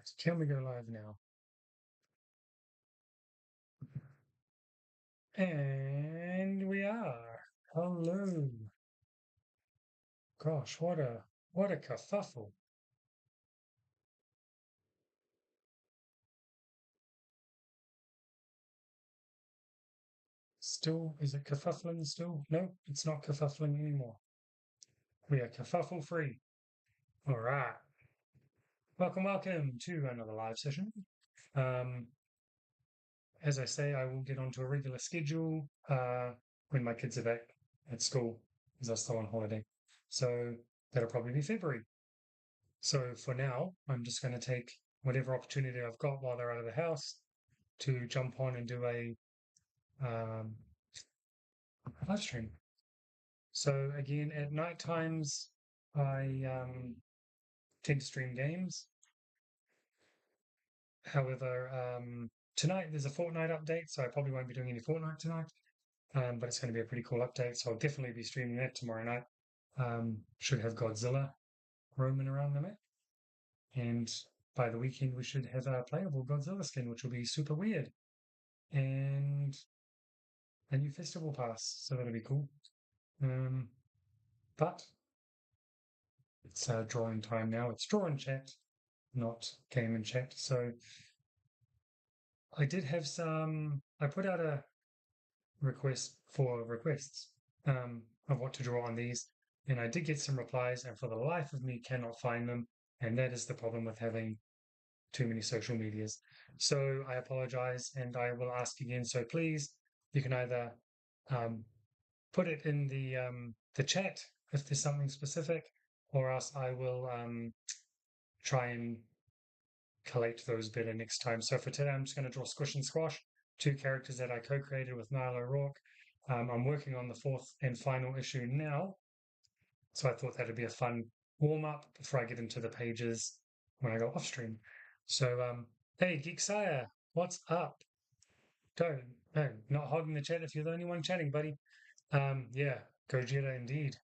Right, can we go live now? And we are. Hello. Gosh, what a kerfuffle. Still, is it kerfuffling still? No, it's not kerfuffling anymore. We are kerfuffle free. All right. Welcome to another live session. Um, as I say, I will get onto a regular schedule when my kids are back at school, because they're still on holiday. So that'll probably be February. So for now, I'm just going to take whatever opportunity I've got while they're out of the house to jump on and do a um, live stream. So again, at night times, I tend to stream games. However, tonight there's a Fortnite update, so I probably won't be doing any Fortnite tonight. But it's going to be a pretty cool update, so I'll definitely be streaming that tomorrow night. Should have Godzilla roaming around the map, and by the weekend we should have a playable Godzilla skin, which will be super weird. And a new festival pass, so that'll be cool. Um, but it's drawing time now. It's draw and chat, not game and chat. So I did have some. I put out a request for requests of what to draw on these, and I did get some replies. And for the life of me, cannot find them. And that is the problem with having too many social medias. So I apologize, and I will ask again. So please, you can either um, put it in the chat if there's something specific, or else I will try and collate those better next time. So for today, I'm just going to draw Squish and Squash, two characters that I co-created with Niall O'Rourke. I'm working on the fourth and final issue now, so I thought that'd be a fun warm up before I get into the pages when I go off stream. So hey, Geek Sire, what's up? Don't no, not hogging the chat if you're the only one chatting, buddy. Yeah, Gojira indeed.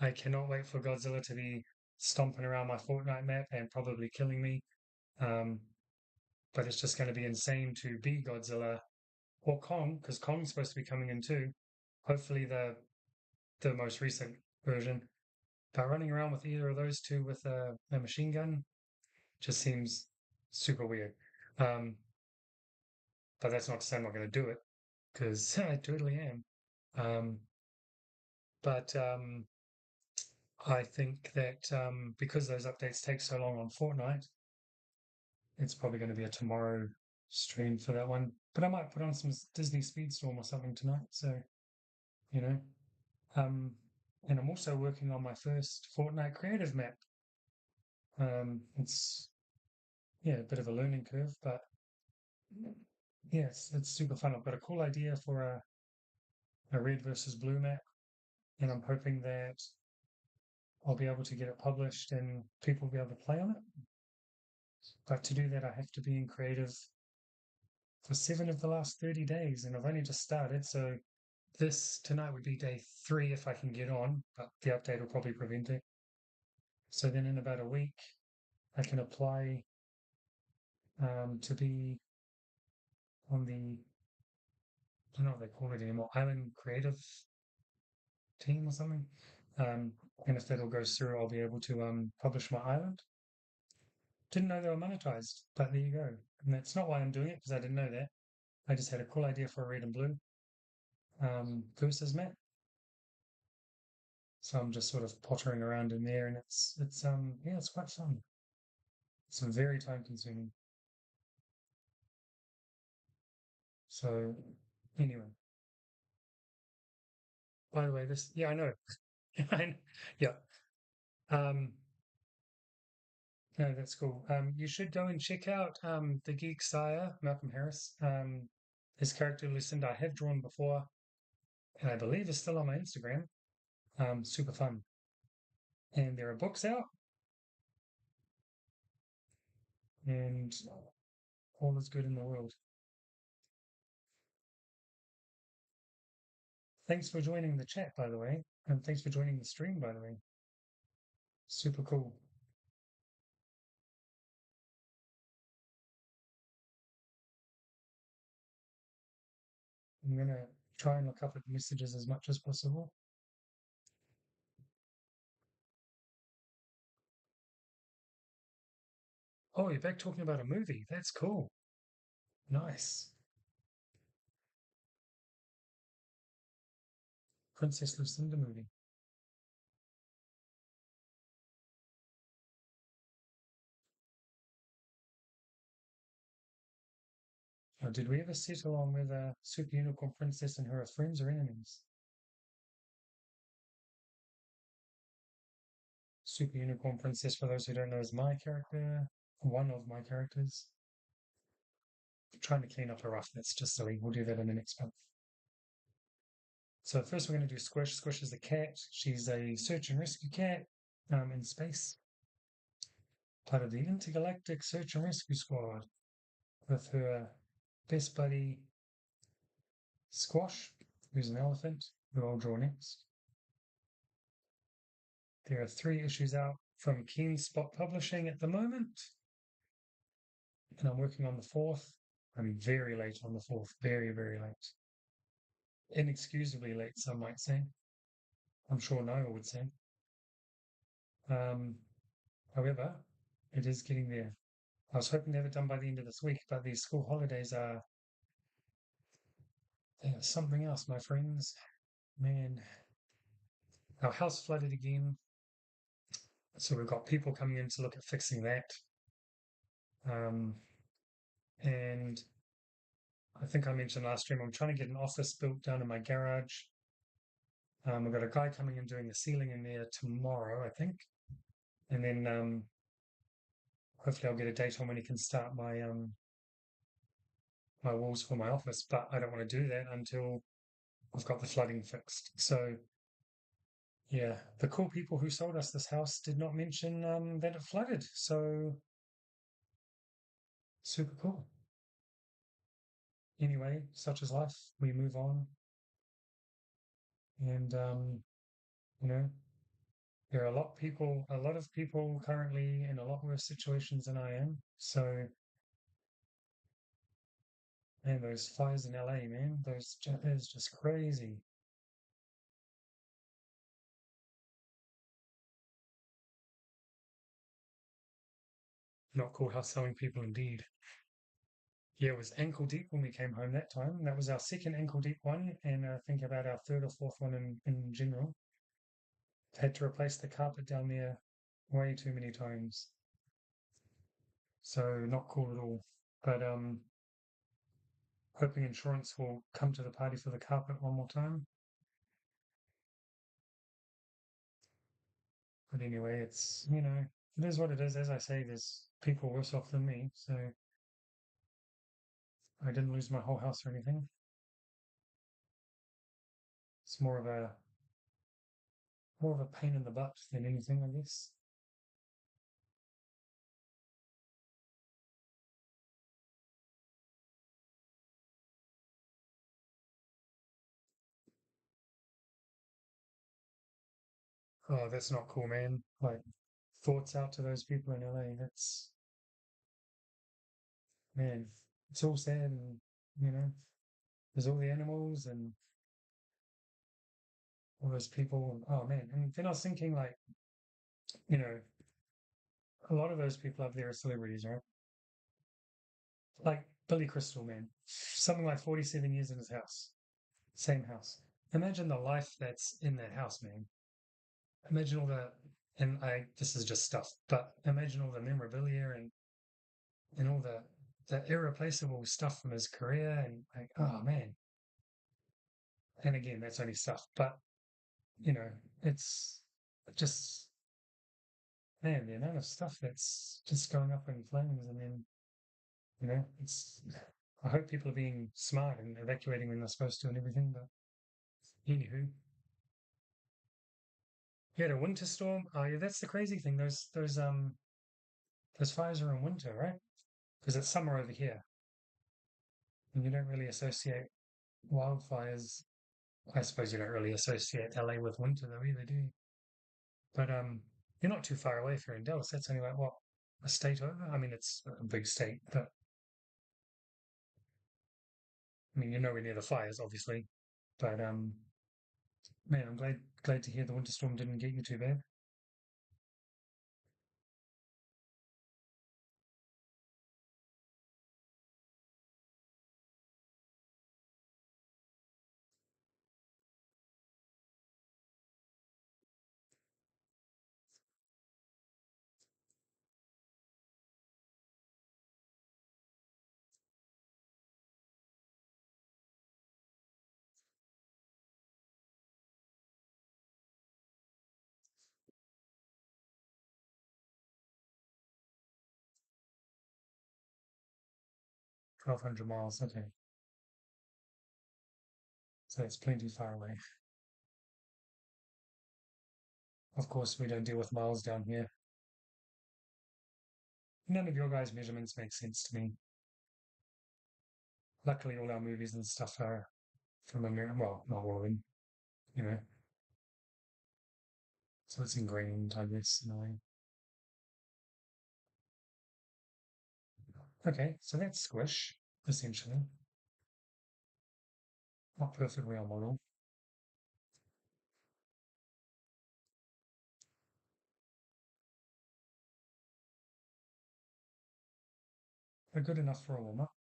I cannot wait for Godzilla to be stomping around my Fortnite map and probably killing me. Um, but it's just going to be insane to be Godzilla or Kong, because Kong's supposed to be coming in too. Hopefully the most recent version. But running around with either of those two with a machine gun just seems super weird. Um, but that's not to say I'm not going to do it, because I totally am. Um, but I think that because those updates take so long on Fortnite, it's probably going to be a tomorrow stream for that one. But I might put on some Disney Speedstorm or something tonight. So, you know. Um, and I'm also working on my first Fortnite creative map. It's, yeah, a bit of a learning curve, but yes, it's super fun. I've got a cool idea for a red versus blue map, and I'm hoping that I'll be able to get it published and people will be able to play on it. But to do that, I have to be in creative for 7 of the last 30 days, and I've only just started. So this tonight would be day 3 if I can get on, but the update will probably prevent it. So then in about a week, I can apply to be on the, I don't know what they call it anymore, Island Creative Team or something. And if that all goes through, I'll be able to publish my island. Didn't know they were monetized, but there you go. And that's not why I'm doing it, because I didn't know that. I just had a cool idea for a red and blue versus map. So I'm just sort of pottering around in there, and it's yeah, it's quite fun. It's very time consuming. So anyway, by the way, this yeah, I know. Yeah. Um, no, that's cool. You should go and check out the Geek Sire, Malcolm Harris. His character Lucinda I have drawn before, and I believe is still on my Instagram. Super fun. And there are books out, and all is good in the world. Thanks for joining the chat, by the way, and thanks for joining the stream, by the way. Super cool. I'm gonna try and look up at the messages as much as possible. Oh, you're back talking about a movie. That's cool. Nice. Princess Lucinda movie. Oh, did we ever settle on whether Super Unicorn Princess and her are friends or enemies? Super Unicorn Princess, for those who don't know, is my character, one of my characters. I'm trying to clean up a rough that's just silly. We'll do that in the next month. So first we're going to do Squish. Squish is a cat. She's a search and rescue cat in space, part of the intergalactic search and rescue squad with her best buddy Squash, who's an elephant, who I'll draw next. There are 3 issues out from Keen Spot Publishing at the moment, and I'm working on the 4th. I'm very late on the 4th, very, very late. Inexcusably late, some might say. I'm sure Noah would say. Um, However, it is getting there. I was hoping to have it done by the end of this week, but these school holidays are something else, my friends. Man, our house flooded again, so we've got people coming in to look at fixing that. Um, and I think I mentioned last stream, I'm trying to get an office built down in my garage. We've got a guy coming in doing the ceiling in there tomorrow, I think. And then hopefully I'll get a date on when he can start my walls for my office. But I don't want to do that until I've got the flooding fixed. So yeah, the cool people who sold us this house did not mention that it flooded. So super cool. Anyway, such is life. We move on. And you know, there are a lot of people currently in a lot worse situations than I am. So, man, those fires in LA, man, that is just crazy. Not cool house selling people indeed. Yeah, it was ankle deep when we came home that time. That was our second ankle deep one, and I think about our third or fourth one in general. Had to replace the carpet down there way too many times. So not cool at all. But hoping insurance will come to the party for the carpet one more time. But anyway, it's, it is what it is. As I say, there's people worse off than me. So I didn't lose my whole house or anything. It's more of a pain in the butt than anything, I guess. Oh, that's not cool, man. Like, thoughts out to those people in LA. That's, man, it's all sad and, you know, there's all the animals and all those people. And, oh, man. And then I was thinking, like, you know, a lot of those people up there are celebrities, right? Like Billy Crystal, man. Something like 47 years in his house. Same house. Imagine the life that's in that house, man. Imagine all the, and this is just stuff, but imagine all the memorabilia and all the irreplaceable stuff from his career and like, oh man. And again, that's only stuff, but it's just, man, the amount of stuff that's just going up in flames. And then, it's, I hope people are being smart and evacuating when they're supposed to and everything, but anywho. You had a winter storm. Oh yeah, that's the crazy thing. Those fires are in winter, right? Because it's summer over here, and you don't really associate wildfires. I suppose you don't really associate LA with winter though either, do you? But you're not too far away if you're in Dallas. That's only like what, a state over? I mean, it's a big state, but I mean, you're nowhere near the fires, obviously, but man, I'm glad to hear the winter storm didn't get you too bad. 1,200 miles, okay. So it's plenty far away. Of course, we don't deal with miles down here. None of your guys' measurements make sense to me. Luckily, all our movies and stuff are from America. Well, not all of them, you know. So it's ingrained, I guess, in a way. Okay, so that's Squish, essentially. Not perfectly on model, but good enough for a warm-up.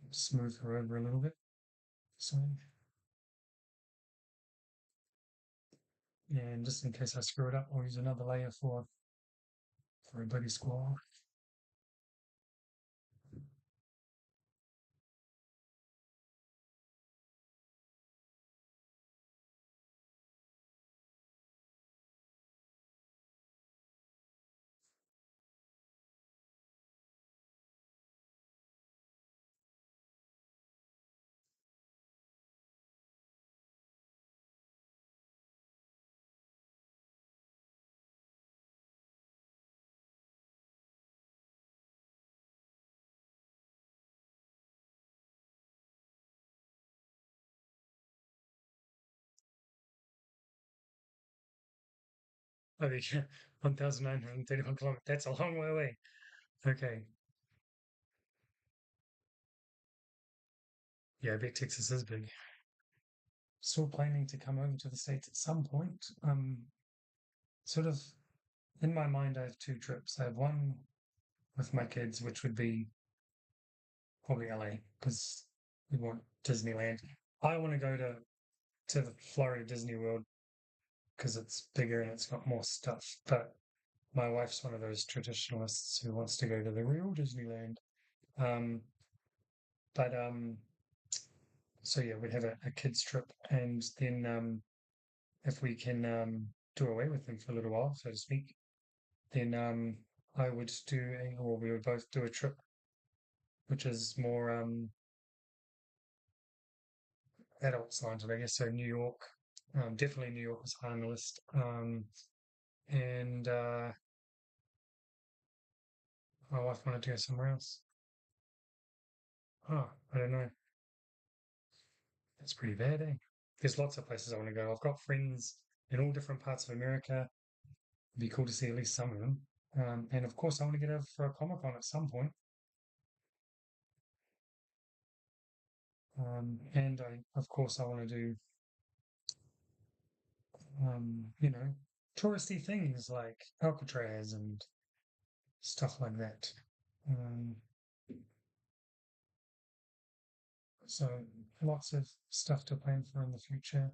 Smooth her over a little bit. So, and just in case I screw it up, I'll use another layer for a bloody squall. Oh, yeah, 1,931 kilometers. That's a long way away. Okay. Yeah, I bet Texas is big. Still planning to come over to the States at some point. Sort of in my mind, I have two trips. I have one with my kids, which would be probably LA because we want Disneyland. I want to go to the Florida Disney World because it's bigger and it's got more stuff. But my wife's one of those traditionalists who wants to go to the real Disneyland. Um, but so yeah, we'd have a kids trip, and then if we can do away with them for a little while, so to speak, then I would or we would both do a trip which is more adult scientific, I guess. So New York, definitely New York was high on the list. And my wife wanted to go somewhere else. Oh, I don't know. That's pretty bad, eh? There's lots of places I want to go. I've got friends in all different parts of America. It'd be cool to see at least some of them. And of course, I want to get over for a Comic Con at some point. And of course, I want to do, you know, touristy things like Alcatraz and stuff like that. Um, so lots of stuff to plan for in the future.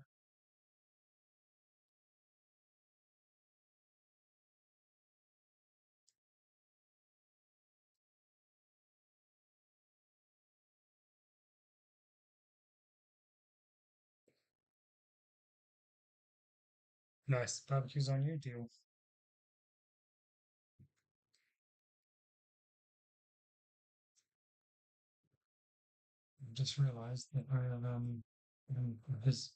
Nice barbecues on you, deal. I just realised that I have his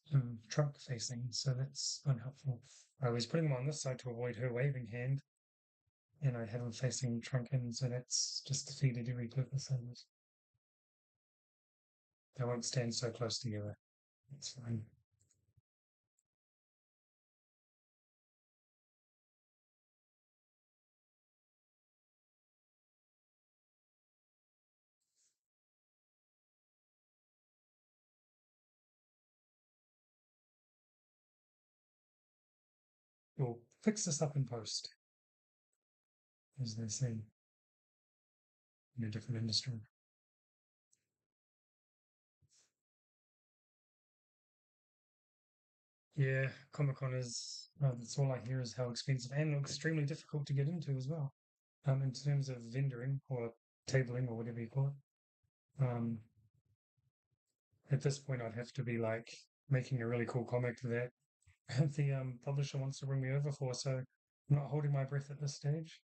trunk facing, so that's unhelpful. I was putting him on this side to avoid her waving hand, and I have him facing trunk in, so that's just defeated every purpose of it. They won't stand so close together. It's fine. fix this up in post, as they say in a different industry. Yeah, Comic Con is, that's all I hear is how expensive and extremely difficult to get into as well. In terms of vendoring or tabling or whatever you call it. At this point, I'd have to be like making a really cool comic that the publisher wants to bring me over for. So I'm not holding my breath at this stage.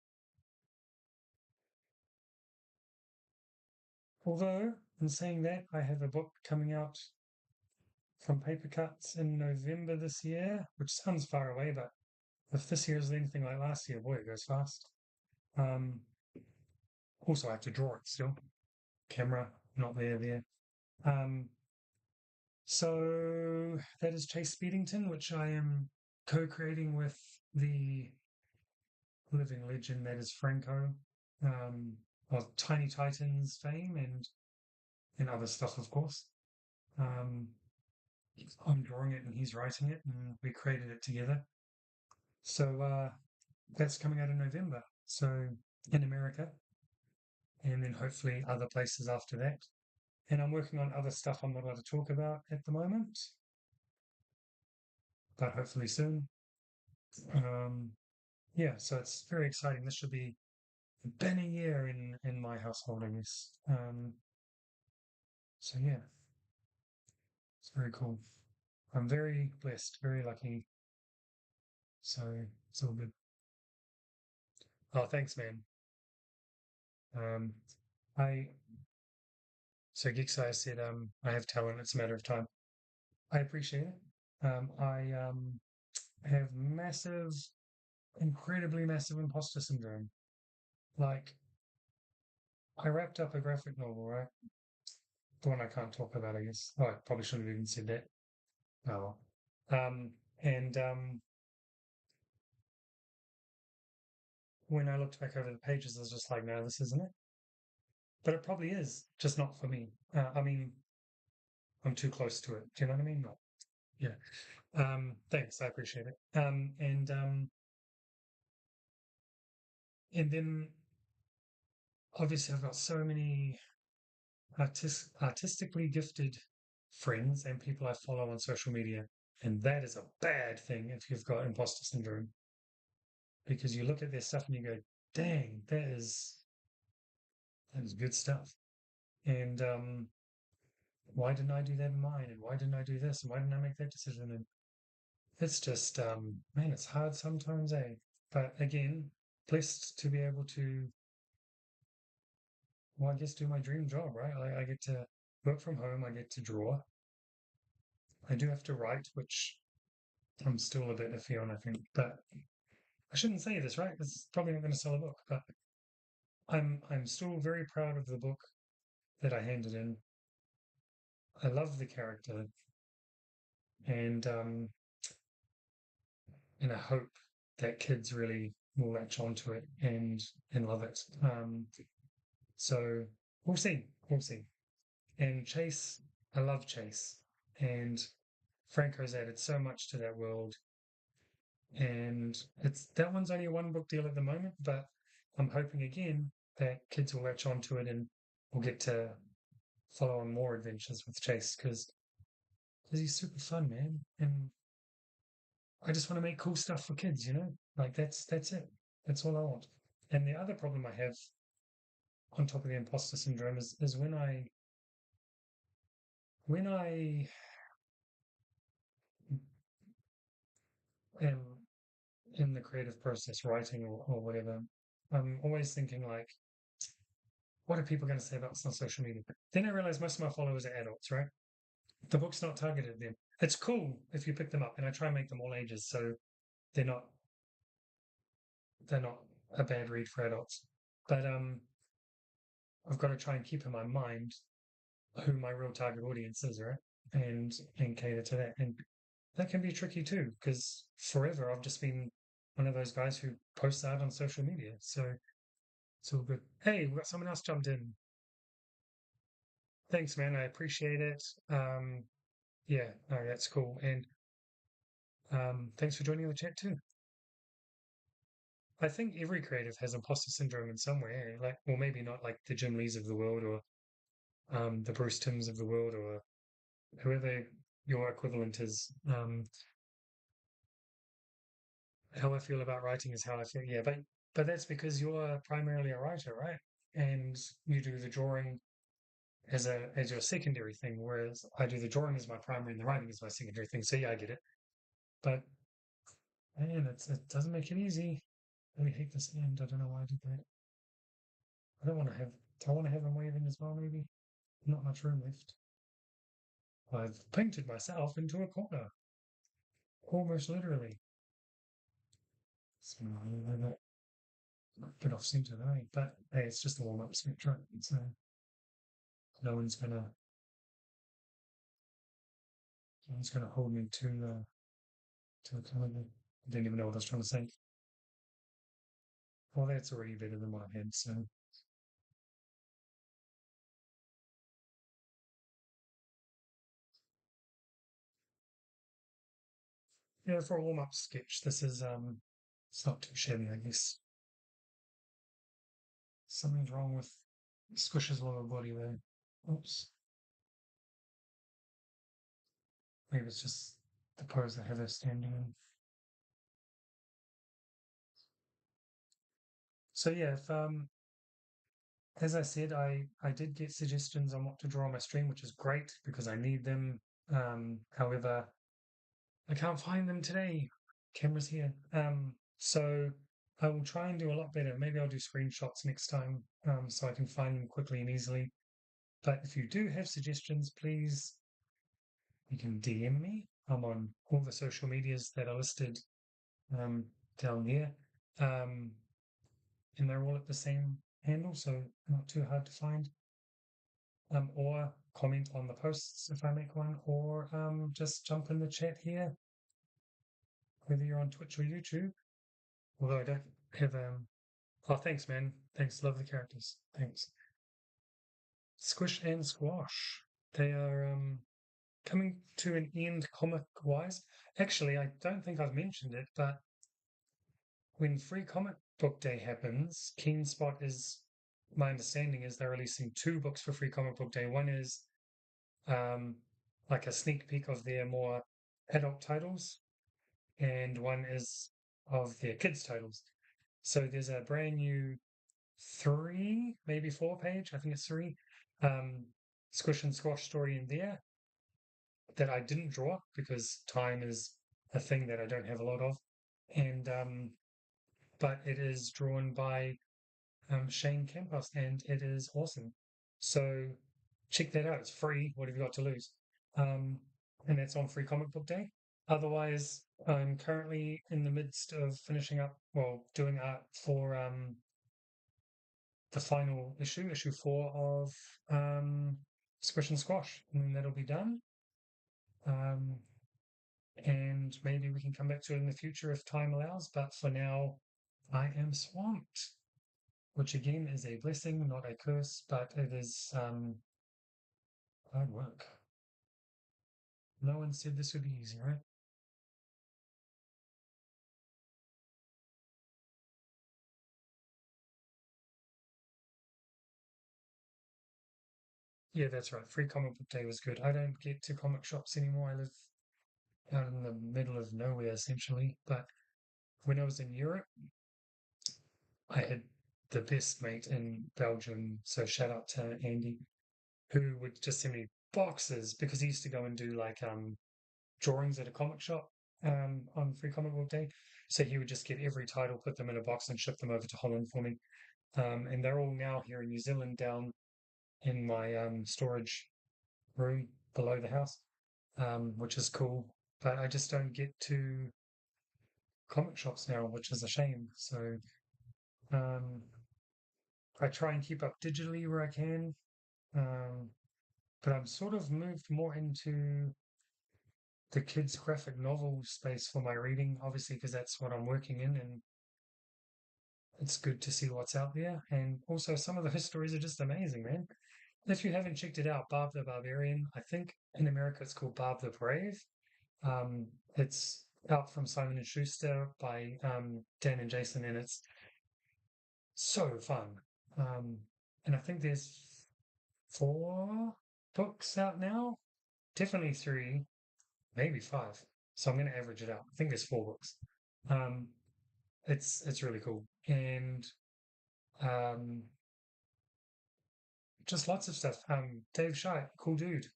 Although, in saying that, I have a book coming out from Paper Cuts in November this year, which sounds far away, but if this year is anything like last year, boy, it goes fast. Um, Also, I have to draw it still. Camera not there. Um, so that is Chase Speedington, which I am co-creating with the living legend that is Franco, of Tiny Titans fame and other stuff, of course. Um, I'm drawing it and he's writing it, and we created it together. So that's coming out in November. So in America, and then hopefully other places after that. And I'm working on other stuff I'm not allowed to talk about at the moment, but hopefully soon. Um, yeah, so it's very exciting. This should be a banner year in my household, I guess. So yeah, it's very cool. I'm very blessed, very lucky. So it's all good. Oh, thanks, man. Um, I so Gixai said, I have talent. It's a matter of time. I appreciate it. I have massive, incredibly massive imposter syndrome. Like, I wrapped up a graphic novel, right? The one I can't talk about, I guess. Oh, I probably shouldn't have even said that. Oh, well. And when I looked back over the pages, I was just like, no, this isn't it. But it probably is, just not for me. I mean, I'm too close to it. Do you know what I mean? Not, yeah. Thanks, I appreciate it. And then obviously I've got so many artistically gifted friends and people I follow on social media, and that is a bad thing if you've got imposter syndrome because you look at their stuff and you go, "Dang, that is good stuff." And why didn't I do that in mine? And why didn't I do this? And why didn't I make that decision? And it's just, man, it's hard sometimes, eh? But again, blessed to be able to, well, I guess do my dream job, right? I get to work from home. I get to draw. I do have to write, which I'm still a bit iffy on, I think. But I shouldn't say this, right? Because it's probably not going to sell a book. But I'm still very proud of the book that I handed in. I love the character, and and I hope that kids really will latch onto it and love it. So we'll see, we'll see. And Chase, I love Chase, and Franco's added so much to that world, and it's that one's only a one book deal at the moment, but I'm hoping again that kids will latch onto it and we'll get to follow on more adventures with Chase because he's super fun, man, and I just want to make cool stuff for kids, you know? Like that's it. That's all I want. And the other problem I have on top of the imposter syndrome is when I am in the creative process, writing or whatever, I'm always thinking like, what are people going to say about this on social media? Then I realize most of my followers are adults, right? The book's not targeted at them. It's cool if you pick them up, and I try and make them all ages, so they're not they're not a bad read for adults. But I've got to try and keep in my mind who my real target audience is, right? And cater to that. And that can be tricky too, because forever I've just been one of those guys who posts art on social media. So it's all good. Hey, we've got someone else jumped in. Thanks, man. I appreciate it. Yeah, no, that's cool. And thanks for joining the chat too. I think every creative has imposter syndrome in some way, like, or maybe not like the Jim Lees of the world or the Bruce Timms of the world or whoever your equivalent is. How I feel about writing is how I feel. Yeah, but that's because you're primarily a writer, right? And you do the drawing as your secondary thing, whereas I do the drawing as my primary and the writing is my secondary thing. So yeah, I get it. But man, it doesn't make it easy. I really hate this end. I don't know why I did that. I don't want to have. Do I want to have him waving as well? Maybe not much room left. I've painted myself into a corner, almost literally. It's a bit off centre, though. But hey, it's just a warm up sketch, right? So no one's gonna no one's gonna hold me to the calendar. I didn't even know what I was trying to say. Well, that's already better than what I had. So yeah, for a warm up sketch, this is it's not too shabby, I guess. Something's wrong with Squish's lower body there. Oops. Maybe it's just the pose that Heather's standing in. So yeah, if as I said, I did get suggestions on what to draw on my stream, which is great because I need them. However, I can't find them today. Camera's here. So I will try and do a lot better. Maybe I'll do screenshots next time, so I can find them quickly and easily. But if you do have suggestions, please you can DM me. I'm on all the social medias that are listed um, down here. Um, and they're all at the same handle, so not too hard to find. Or comment on the posts if I make one, or just jump in the chat here, whether you're on Twitch or YouTube. Although I don't have oh, thanks, man. Thanks. Love the characters. Thanks. Squish and Squash. They are coming to an end comic wise. Actually, I don't think I've mentioned it, but when Free Comic Book Day happens, Keen Spot is, my understanding is they're releasing two books for Free Comic Book Day. One is um, like a sneak peek of their more adult titles, and one is of their kids' titles. So there's a brand new three, maybe four page, I think it's three, um, Squish and Squash story in there that I didn't draw because time is a thing that I don't have a lot of. And but it is drawn by Shane Campos, and it is awesome. So check that out. It's free. What have you got to lose? Um, and that's on Free Comic Book Day. Otherwise, I'm currently in the midst of finishing up, well, doing art for the final issue, issue four of Squish and Squash, and then that'll be done. Um, and maybe we can come back to it in the future if time allows. But for now, I am swamped, which again is a blessing, not a curse, but it is hard work. No one said this would be easy, right? Yeah, that's right. Free Comic Book Day was good. I don't get to comic shops anymore. I live out in the middle of nowhere, essentially. But when I was in Europe, I had the best mate in Belgium. So shout out to Andy, who would just send me boxes because he used to go and do like drawings at a comic shop on Free Comic Book Day. So he would just get every title, put them in a box, and ship them over to Holland for me. And they're all now here in New Zealand, down in my storage room below the house, which is cool. But I just don't get to comic shops now, which is a shame. So um, I try and keep up digitally where I can. Um, but I'm sort of moved more into the kids' graphic novel space for my reading, obviously, because that's what I'm working in, and it's good to see what's out there. And also, some of the stories are just amazing, man. If you haven't checked it out, Barb the Barbarian, I think in America it's called Barb the Brave. It's out from Simon and Schuster by Dan and Jason, and it's so fun. Um, and I think there's 4 books out now, definitely 3, maybe 5. So I'm going to average it out. I think there's 4 books. Um, it's really cool, and um, just lots of stuff. Dave Scheidt, cool dude.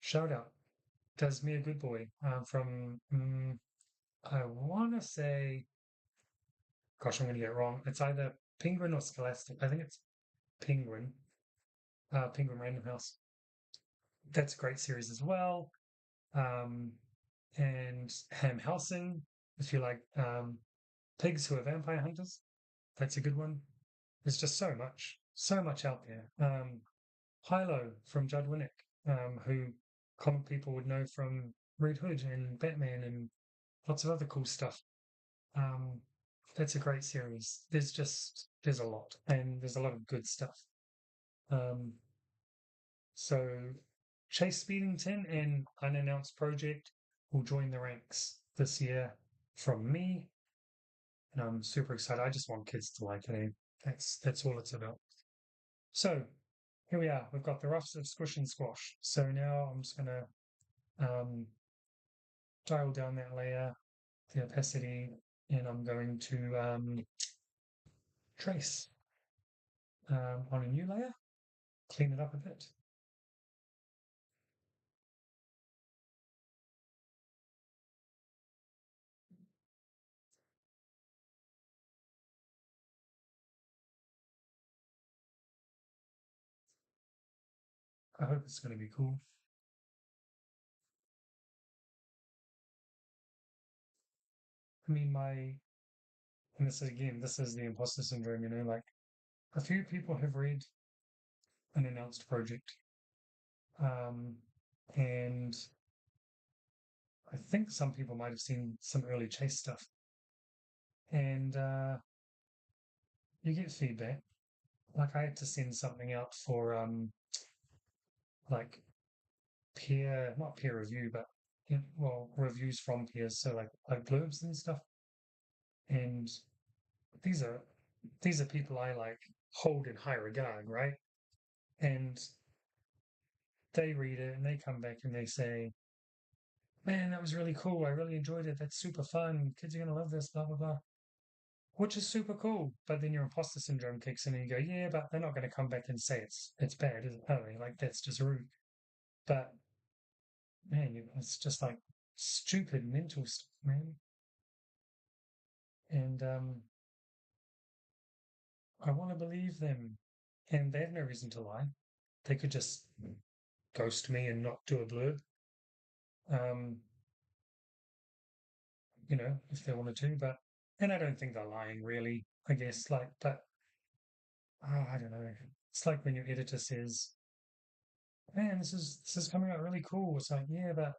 Shout out. Does me a good boy. From I want to say, gosh, I'm going to get it wrong. It's either Penguin or Scholastic. I think it's Penguin. Penguin Random House. That's a great series as well. Um, and Ham Helsing, if you like pigs who are vampire hunters. That's a good one. There's just so much out there. Hilo from Judd Winnick, who comic people would know from Red Hood and Batman and lots of other cool stuff. Um, that's a great series. There's a lot, and there's a lot of good stuff. Um, so Chase Speedington and Unannounced Project will join the ranks this year from me, and I'm super excited. I just want kids to like it. That's all it's about. So here we are. We've got the roughs of Squish and Squash. So now I'm just gonna um, dial down that layer, the opacity, and I'm going to trace on a new layer, clean it up a bit. I hope it's going to be cool. I mean, and this is the imposter syndrome, like a few people have read an announced project, um, and I think some people might have seen some early chase stuff, and you get feedback. Like I had to send something out for like not peer review, but well, reviews from peers, so like blurbs and stuff. And these are these are people I like hold in high regard, right? And they read it and they come back and they say, "Man, that was really cool. I really enjoyed it. That's super fun. Kids are gonna love this." Blah blah blah. Which is super cool. But then your imposter syndrome kicks in and you go, "Yeah, but they're not going to come back and say it's bad, is it? Are they? Like that's just rude." But man, it's just like stupid mental stuff, man. And I want to believe them. And they have no reason to lie. They could just ghost me and not do a blurb, um, if they wanted to. And I don't think they're lying, really, I guess. I don't know. It's like when your editor says, man, this is coming out really cool. It's like, yeah, but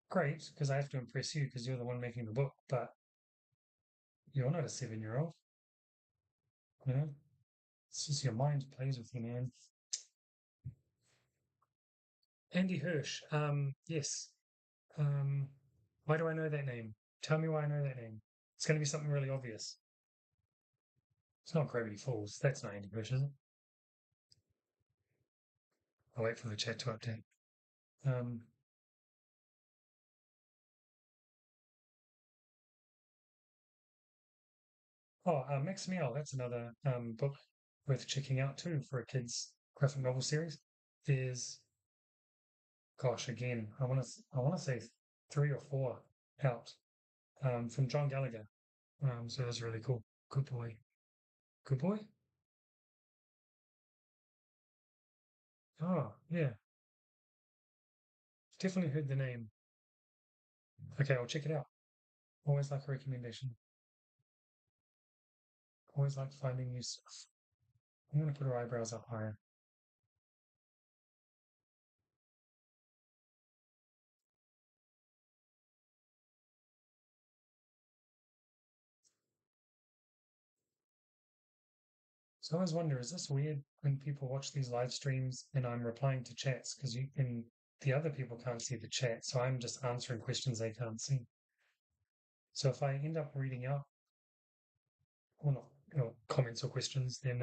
great, because I have to impress you because you're the one making the book, but you're not a 7-year-old, you know? It's just your mind plays with you, man. Andy Hirsch, yes. Um, why do I know that name? Tell me why I know that name. It's going to be something really obvious. It's not Gravity Falls. That's not Andy Hirsch, is it? I'll wait for the chat to update. Um, Max Miel. That's another book worth checking out too for a kids graphic novel series. There's, gosh, again, I want to say 3 or 4 out from John Gallagher. So that's really cool. Good boy. Good boy. Oh yeah, definitely heard the name. Okay, I'll check it out. Always like a recommendation. Always like finding new stuff. I'm gonna put her eyebrows up higher. So I always wonder, is this weird when people watch these live streams and I'm replying to chats because you can the other people can't see the chat, so I'm just answering questions they can't see. So if I end up reading out or not, comments or questions, then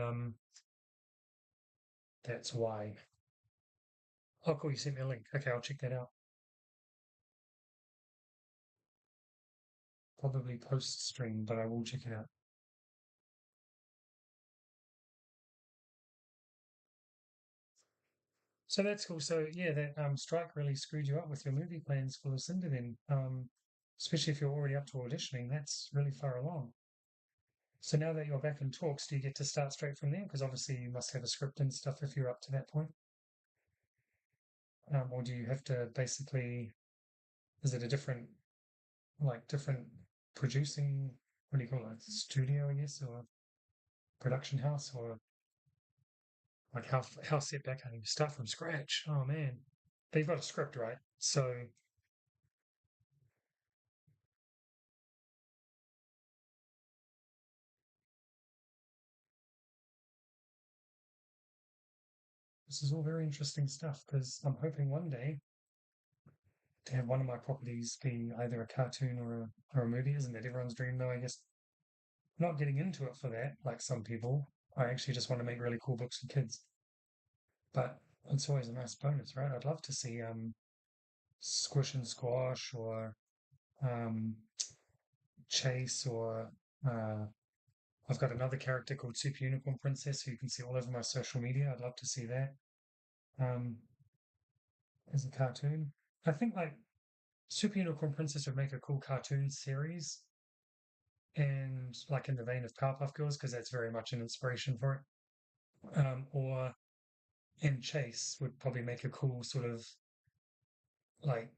that's why. Oh, cool, you sent me a link. Okay, I'll check that out. Probably post stream, but I will check it out. So that's cool. So yeah, that strike really screwed you up with your movie plans for Lucinda then. Especially if you're already up to auditioning, that's really far along. So now that you're back in talks, do you get to start straight from there? Because obviously you must have a script and stuff if you're up to that point. Or do you have to basically, is it a different, different producing, what do you call it, studio, I guess, or production house, or like how set back are you? Start from scratch. Oh man. They've got a script, right? So this is all very interesting stuff because I'm hoping one day to have one of my properties be either a cartoon or a movie. Isn't that everyone's dream, though? I guess not getting into it for that, like some people. I actually just want to make really cool books for kids. But it's always a nice bonus, right? I'd love to see Squish and Squash or um, Chase or uh, I've got another character called Super Unicorn Princess who you can see all over my social media. I'd love to see that um, as a cartoon. I think like Super Unicorn Princess would make a cool cartoon series and like in the vein of Powerpuff Girls because that's very much an inspiration for it. Or and Chase would probably make a cool sort of like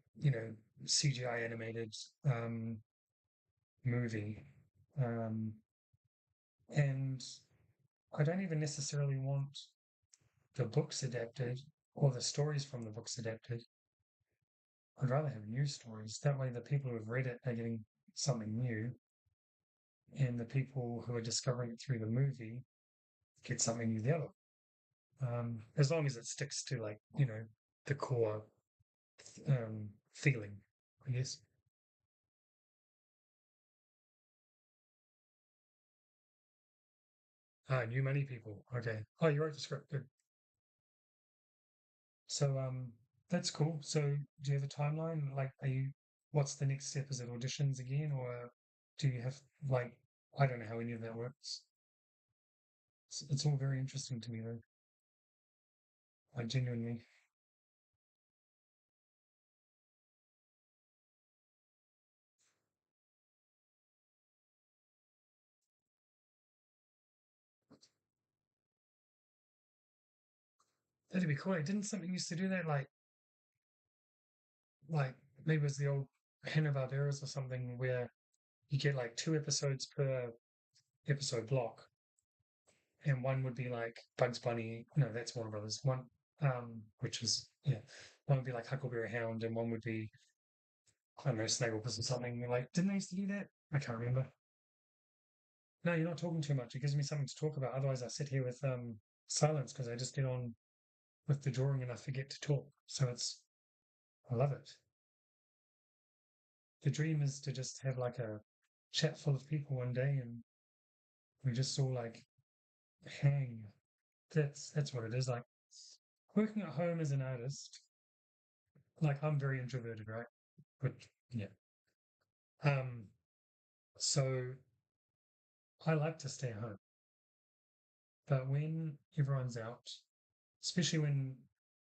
CGI animated movie. Um, and I don't even necessarily want the books adapted or the stories from the books adapted. I'd rather have new stories. That way, the people who have read it are getting something new, and the people who are discovering it through the movie get something new the other. As long as it sticks to the core feeling, I guess. New money people. Okay. Oh, you wrote the script. Good. So that's cool. So do you have a timeline? Like, what's the next step? Is it auditions again, or do you have like, I don't know how any of that works. It's all very interesting to me though. Like genuinely, that'd be cool. Didn't something used to do that? Like maybe it was the old Hanna-Barberas or something where you get like 2 episodes per episode block, and one would be like Bugs Bunny. No, that's Warner Brothers. One, which is yeah, one would be like Huckleberry Hound, and one would be I don't know Snagglepuss or something. Like, didn't they used to do that? I can't remember. No, you're not talking too much. It gives me something to talk about. Otherwise, I sit here with silence because I just get on with the drawing and I forget to talk. So I love it. The dream is to just have like a chat full of people one day and we just all like hang. That's what it is. Like working at home as an artist, like I'm very introverted, right? But yeah. Um, so I like to stay home. But when everyone's out, especially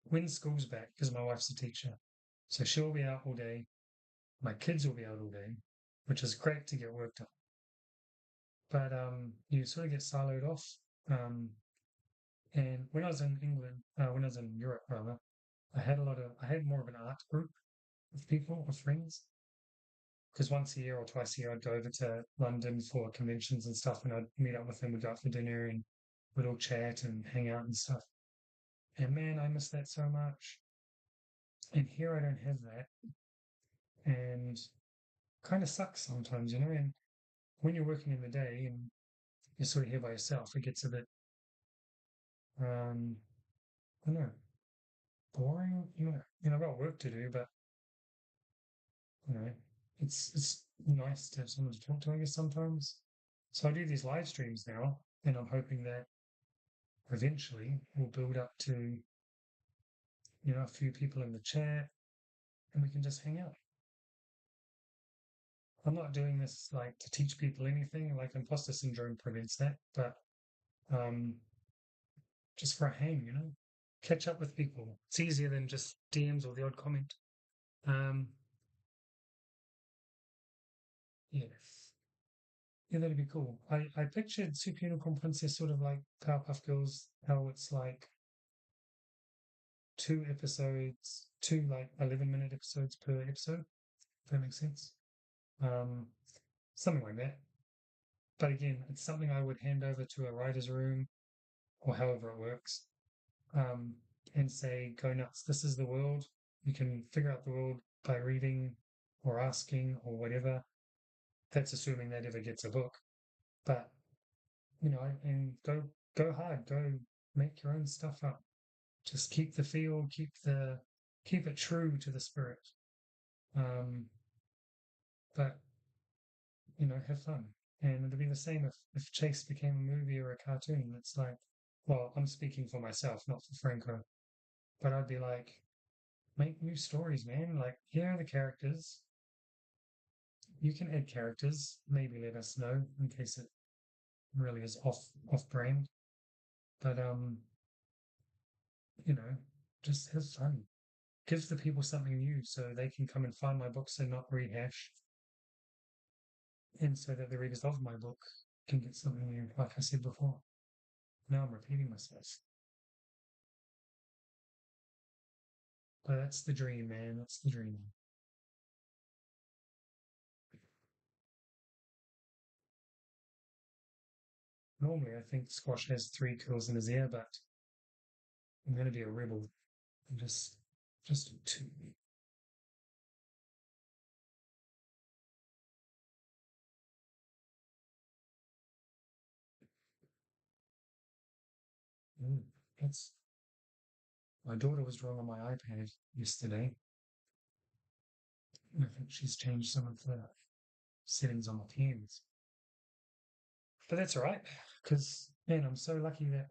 when school's back, because my wife's a teacher, so she'll be out all day. My kids will be out all day, which is great to get work done. But you sort of get siloed off. Um, and when I was in England, when I was in Europe rather, I had more of an art group of people, of friends, because once a year or twice a year I'd go over to London for conventions and stuff, and I'd meet up with them. We'd go out for dinner and we'd all chat and hang out and stuff. And man, I miss that so much. And here I don't have that, and kind of sucks sometimes, And when you're working in the day and you're sort of here by yourself, it gets a bit, I don't know. boring. I've got work to do, but you know, it's nice to have someone to talk to, I guess, sometimes. So I do these live streams now, and I'm hoping that eventually we'll build up to, a few people in the chat, and we can just hang out. I'm not doing this like to teach people anything, like imposter syndrome prevents that, but um, just for a hang, catch up with people. It's easier than just DMs or the odd comment. Um, yes. Yeah, that'd be cool. I pictured Super Unicorn Princess sort of like Powerpuff Girls, how it's like two episodes, two like 11-minute episodes per episode, if that makes sense. Um, Something like that. But again, it's something I would hand over to a writer's room or however it works, um, and say, go nuts. This is the world. You can figure out the world by reading or asking or whatever. That's assuming that ever gets a book. But and go hard, go make your own stuff up. Just keep the feel, keep it true to the spirit. Um, but have fun. And it'd be the same if Chase became a movie or a cartoon. It's like, well, I'm speaking for myself, not for Franco, but I'd be like, make new stories, man. Like, here are the characters. You can add characters. Maybe let us know in case it really is off brand. But you know, just have fun. Gives the people something new so they can come and find my books and not rehash, and so that the readers of my book can get something new, like I said before. Now I'm repeating myself. But that's the dream, man. That's the dream. Normally, I think Squash has three curls in his ear, but I'm going to be a rebel and just two. Mm, that's My daughter was drawing on my iPad yesterday. I think she's changed some of the settings on the pens. But that's all right, because, man, I'm so lucky that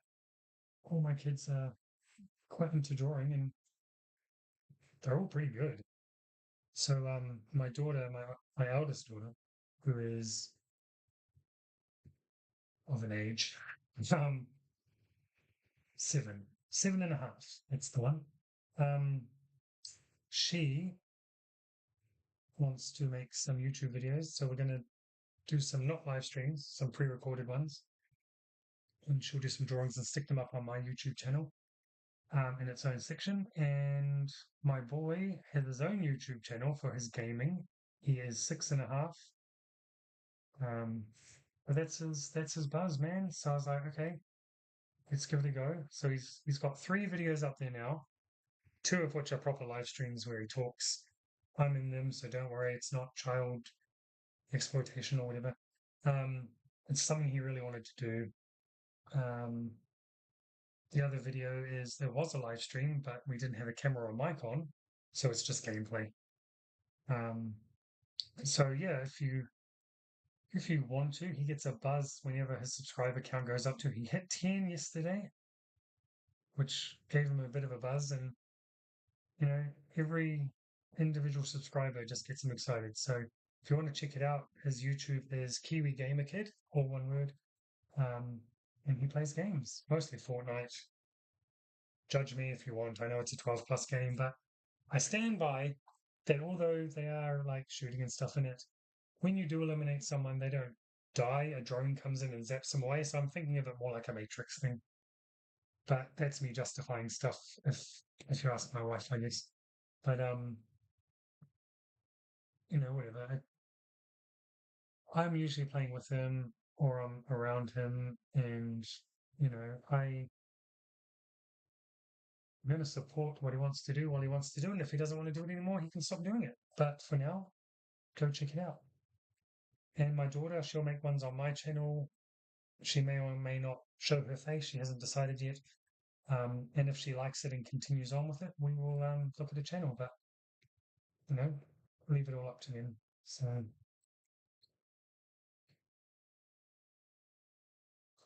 all my kids are quite into drawing and they're all pretty good. So, my daughter, my eldest daughter, who is of an age, um, 7.5, that's the one. Um, she wants to make some YouTube videos, so we're going to do some not live streams, some pre-recorded ones, and she'll do some drawings and stick them up on my YouTube channel, in its own section. And my boy has his own YouTube channel for his gaming. He is 6.5. Um, but that's his buzz, man. So I was like, okay, let's give it a go. So he's got 3 videos up there now, 2 of which are proper live streams where he talks. I'm in them, so don't worry, it's not child exploitation or whatever. Um, it's something he really wanted to do. Um, The other video is there was a live stream, but we didn't have a camera or mic on, so it's just gameplay. Um, so yeah, if you want to, he gets a buzz whenever his subscriber count goes up to. He hit 10 yesterday, which gave him a bit of a buzz, and you know every individual subscriber just gets him excited. So if you want to check it out, his YouTube is Kiwi Gamer Kid, all one word, um, and he plays games, mostly Fortnite. Judge me if you want. I know it's a 12 plus game, but I stand by that although they are like shooting and stuff in it, when you do eliminate someone, they don't die. A drone comes in and zaps them away. So I'm thinking of it more like a Matrix thing. But that's me justifying stuff if you ask my wife, I guess. But whatever. I'm usually playing with him or I'm around him and I'm going to support what he wants to do while he wants to do it. And if he doesn't want to do it anymore, he can stop doing it. But for now, go check it out. And my daughter, she'll make ones on my channel. She may or may not show her face. She hasn't decided yet. And if she likes it and continues on with it, we will look at a channel. But you know, leave it all up to them. So,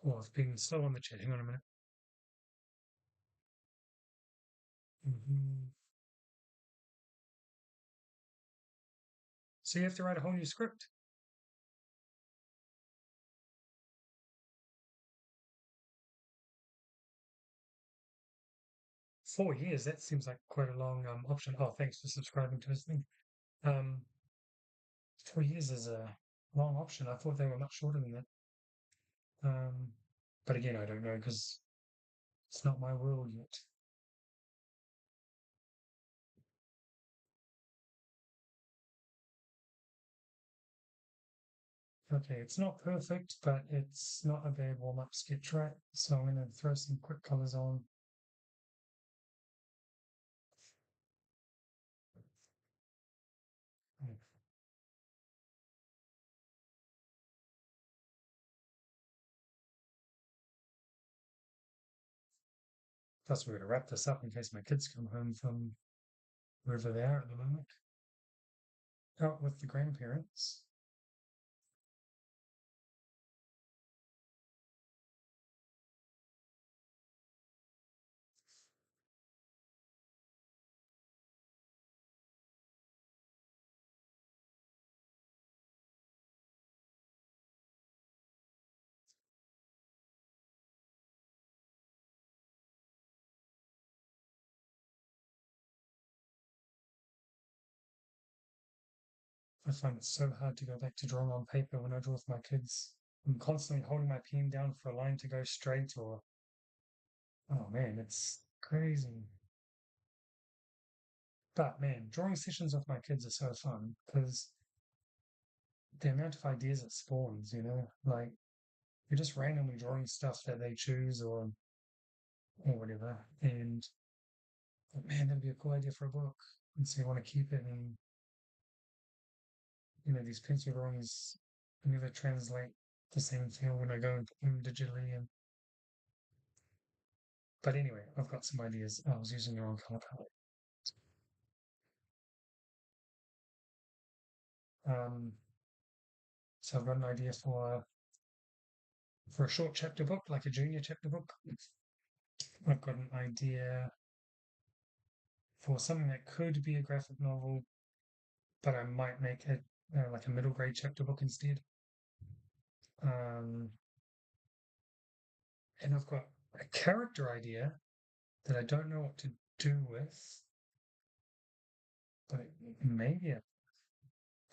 oh, I've been slow on the chat. Hang on a minute. Hmm. So you have to write a whole new script. 4 years. That seems like quite a long option. Oh, thanks for subscribing to his thing. Um, 4 years is a long option. I thought they were much shorter than that. Um, but again, I don't know because it's not my world yet. Okay, it's not perfect, but it's not a bad warm-up sketch, right? So I'm going to throw some quick colors on. Plus, we're going to wrap this up in case my kids come home from wherever they are at the moment. Out with the grandparents. I find it so hard to go back to drawing on paper when I draw with my kids. I'm constantly holding my pen down for a line to go straight, or oh man, it's crazy. But man, drawing sessions with my kids are so fun because the amount of ideas it spawns, like you're just randomly drawing stuff that they choose or whatever. And man, that'd be a cool idea for a book. And so you want to keep it and these pencil drawings never translate the same feel when I go and put them digitally and but anyway, I've got some ideas. I was using the wrong color palette. Um, so I've got an idea for a short chapter book, like a junior chapter book. I've got an idea for something that could be a graphic novel, but I might make it like a middle grade chapter book instead. Um, and I've got a character idea that I don't know what to do with, but maybe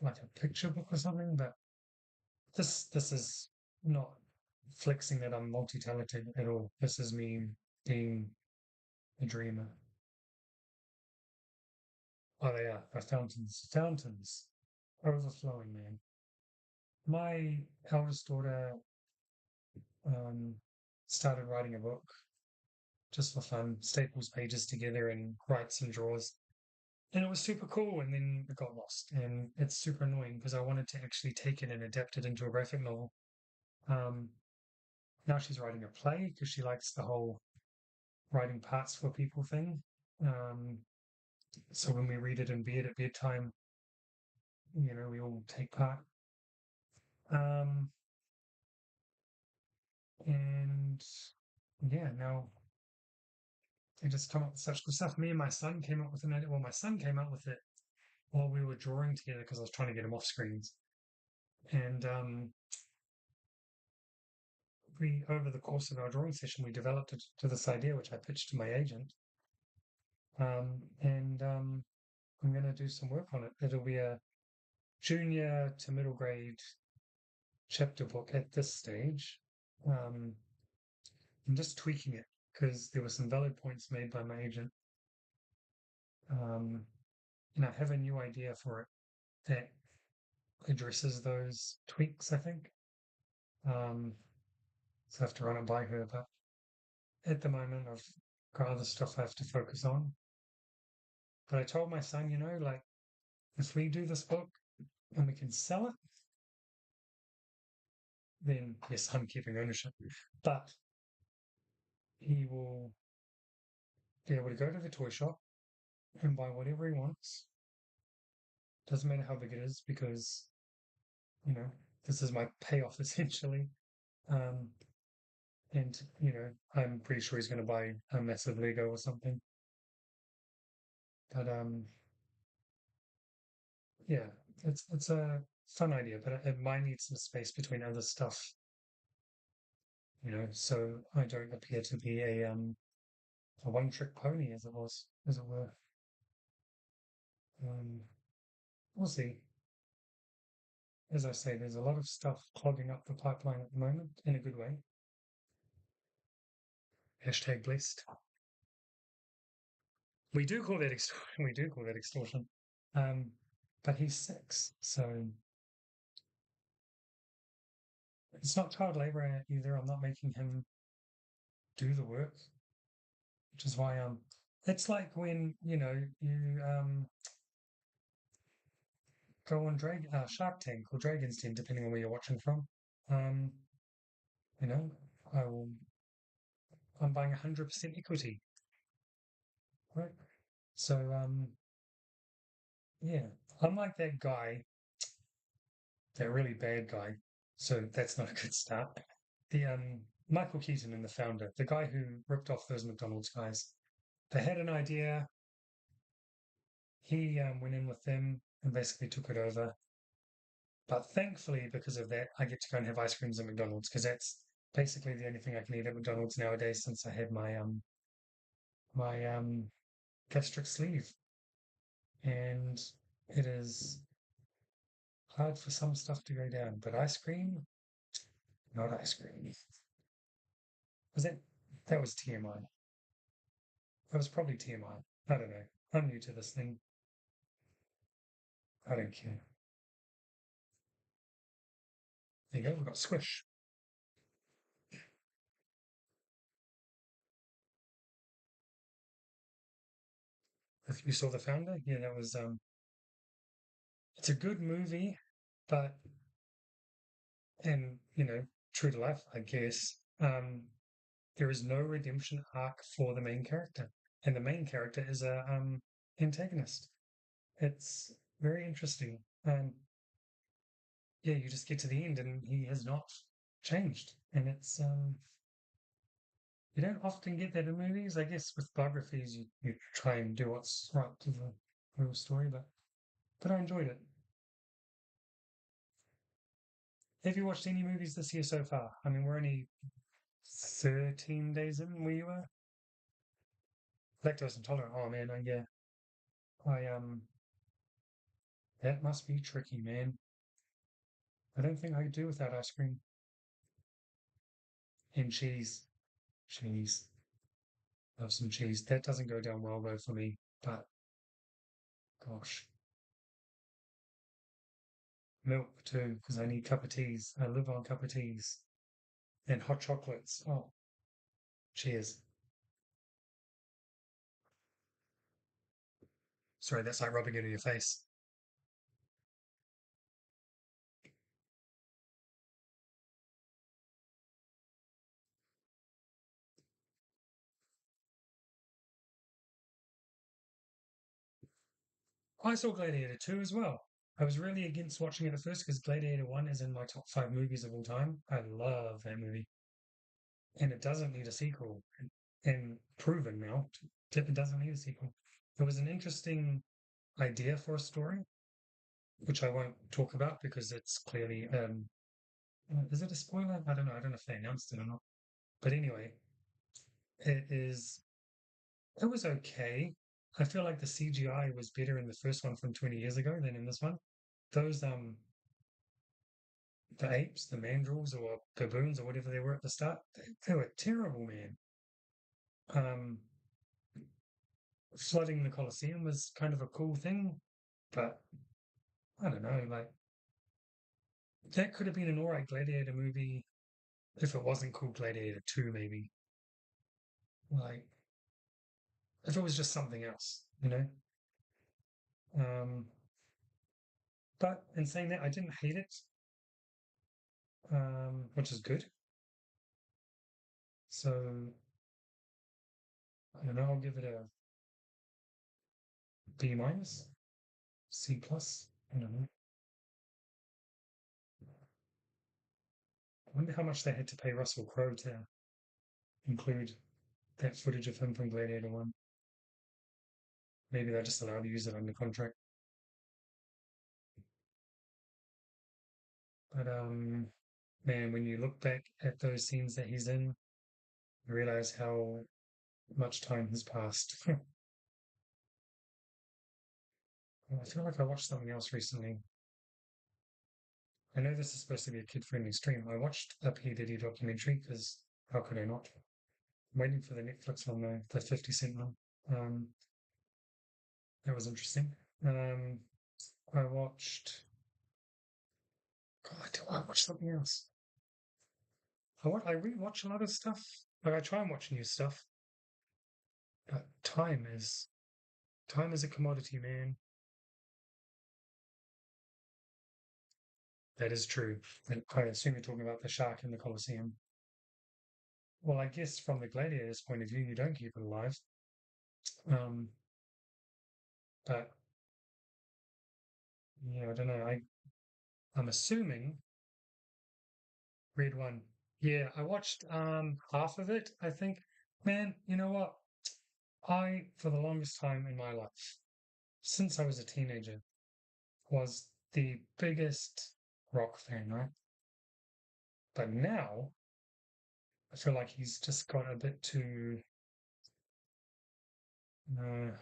like a picture book or something. But this is not flexing that I'm multi-talented at all. This is me being a dreamer. Oh, they are fountains. Fountains overflowing, man. My eldest daughter um, started writing a book just for fun, staples pages together and writes and draws. And it was super cool, and then it got lost. And it's super annoying because I wanted to actually take it and adapt it into a graphic novel. Um, Now she's writing a play because she likes the whole writing parts for people thing. Um, so when we read it in bed at bedtime, we all take part. Um, and yeah, now they just come up with such good stuff. Me and my son came up with an idea. Well, my son came up with it while we were drawing together because I was trying to get him off screens. And we, over the course of our drawing session, we developed it to this idea, which I pitched to my agent. And I'm going to do some work on it. It'll be a junior to middle grade chapter book at this stage. Um, I'm just tweaking it because there were some valid points made by my agent. Um, and I have a new idea for it that addresses those tweaks, I think. Um, so I have to run it by her. But at the moment, I've got other stuff I have to focus on. But I told my son, like, if we do this book and we can sell it, then yes, I'm keeping ownership. But he will be able to go to the toy shop and buy whatever he wants. Doesn't matter how big it is because, you know, this is my payoff essentially. Um, and, you know, I'm pretty sure he's going to buy a massive Lego or something. But, yeah, it's a fun idea, but it might need some space between other stuff, you know, so I don't appear to be a one-trick pony as it were. Um, we'll see. As I say, there's a lot of stuff clogging up the pipeline at the moment in a good way. Hashtag blessed. We do call that extortion. We do call that extortion. Um, but he's 6, so it's not child labor either. I'm not making him do the work, which is why it's like when you go on Shark Tank or Dragon's Den, depending on where you're watching from. Um, you know, I will. I'm buying 100% equity, right? So yeah, I'm like that guy, that really bad guy. So that's not a good start. The Michael Keaton and the founder, the guy who ripped off those McDonald's guys. They had an idea. He went in with them and basically took it over. But thankfully, because of that, I get to go and have ice creams at McDonald's because that's basically the only thing I can eat at McDonald's nowadays since I had my gastric sleeve, and it is hard for some stuff to go down. But ice cream, not ice cream. Was that was TMI? That was probably TMI. I don't know. I'm new to this thing. I don't care. There you go. We've got Squish. If you saw the founder, yeah, that was it's a good movie, but and true to life, I guess. There is no redemption arc for the main character, and the main character is a antagonist. It's very interesting. Yeah, you just get to the end, and he has not changed, and it's you don't often get that in movies. I guess with biographies, you try and do what's right to the real story, but I enjoyed it. Have you watched any movies this year so far? I mean, we're only 13 days in where you are. Lactose intolerant. Oh man, yeah. I that must be tricky, man. I don't think I could do without ice cream and cheese. Cheese. Love some cheese. That doesn't go down well though for me. But gosh, milk too, because I need cup of teas. I live on cup of teas and hot chocolates. Oh, cheers. Sorry, that's like rubbing it in your face. I saw Gladiator 2 as well. I was really against watching it at first because Gladiator 1 is in my top 5 movies of all time. I love that movie. And it doesn't need a sequel. And proven now, it doesn't need a sequel. It was an interesting idea for a story, which I won't talk about because it's clearly is it a spoiler? I don't know. I don't know if they announced it or not. But anyway, it was okay. I feel like the CGI was better in the first one from 20 years ago than in this one. Those the apes, the mandrills or baboons or whatever they were at the start, they were terrible, man. Um, Flooding the Colosseum was kind of a cool thing, but I don't know, like that could have been an alright Gladiator movie if it wasn't called Gladiator 2, maybe. Like if it was just something else, you know? Um, but in saying that, I didn't hate it, which is good. So And I'll give it a B minus, C plus. I don't know. I wonder how much they had to pay Russell Crowe to include that footage of him from Gladiator 1. Maybe they're just allowed to use it under contract. But man, when you look back at those scenes that he's in, you realize how much time has passed. I feel like I watched something else recently. I know this is supposed to be a kid-friendly stream. I watched a P. Diddy documentary because how could I not? I'm waiting for the Netflix on the 50 Cent one. Um, that was interesting. Um, I watched. God, I watched something else. I rewatch a lot of stuff. Like I try and watch new stuff, but time is a commodity, man. That is true. And I assume you're talking about the shark in the Colosseum. Well, I guess from the gladiator's point of view, you don't keep it alive. Um, but yeah, I don't know. I'm assuming Red One. Yeah, I watched half of it, I think. Man, you know what? I, for the longest time in my life, since I was a teenager, was the biggest rock fan, right? But now I feel like he's just got a bit too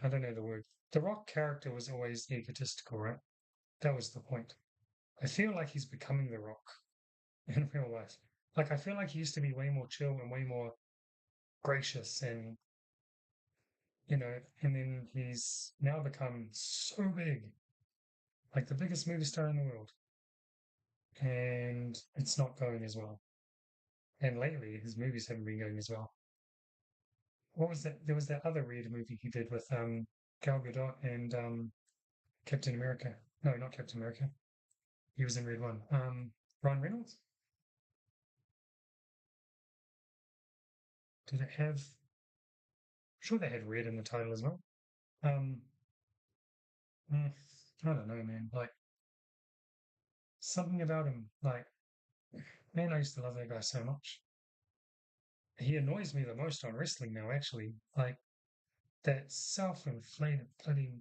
I don't know the word. The rock character was always egotistical, right? That was the point. I feel like he's becoming the rock in real life. Like I feel like he used to be way more chill and way more gracious and and then he's now become so big, like the biggest movie star in the world, and it's not going as well. And lately, his movies haven't been going as well. What was that? There was that other weird movie he did with Gal Gadot and Captain America. No, not Captain America. He was in Red One. Ryan Reynolds. Did it have? I'm sure they had Red in the title as well. Um, mm, I don't know, man. Like something about him. Like man, I used to love that guy so much. He annoys me the most on wrestling now. Actually, like that self-inflated bloody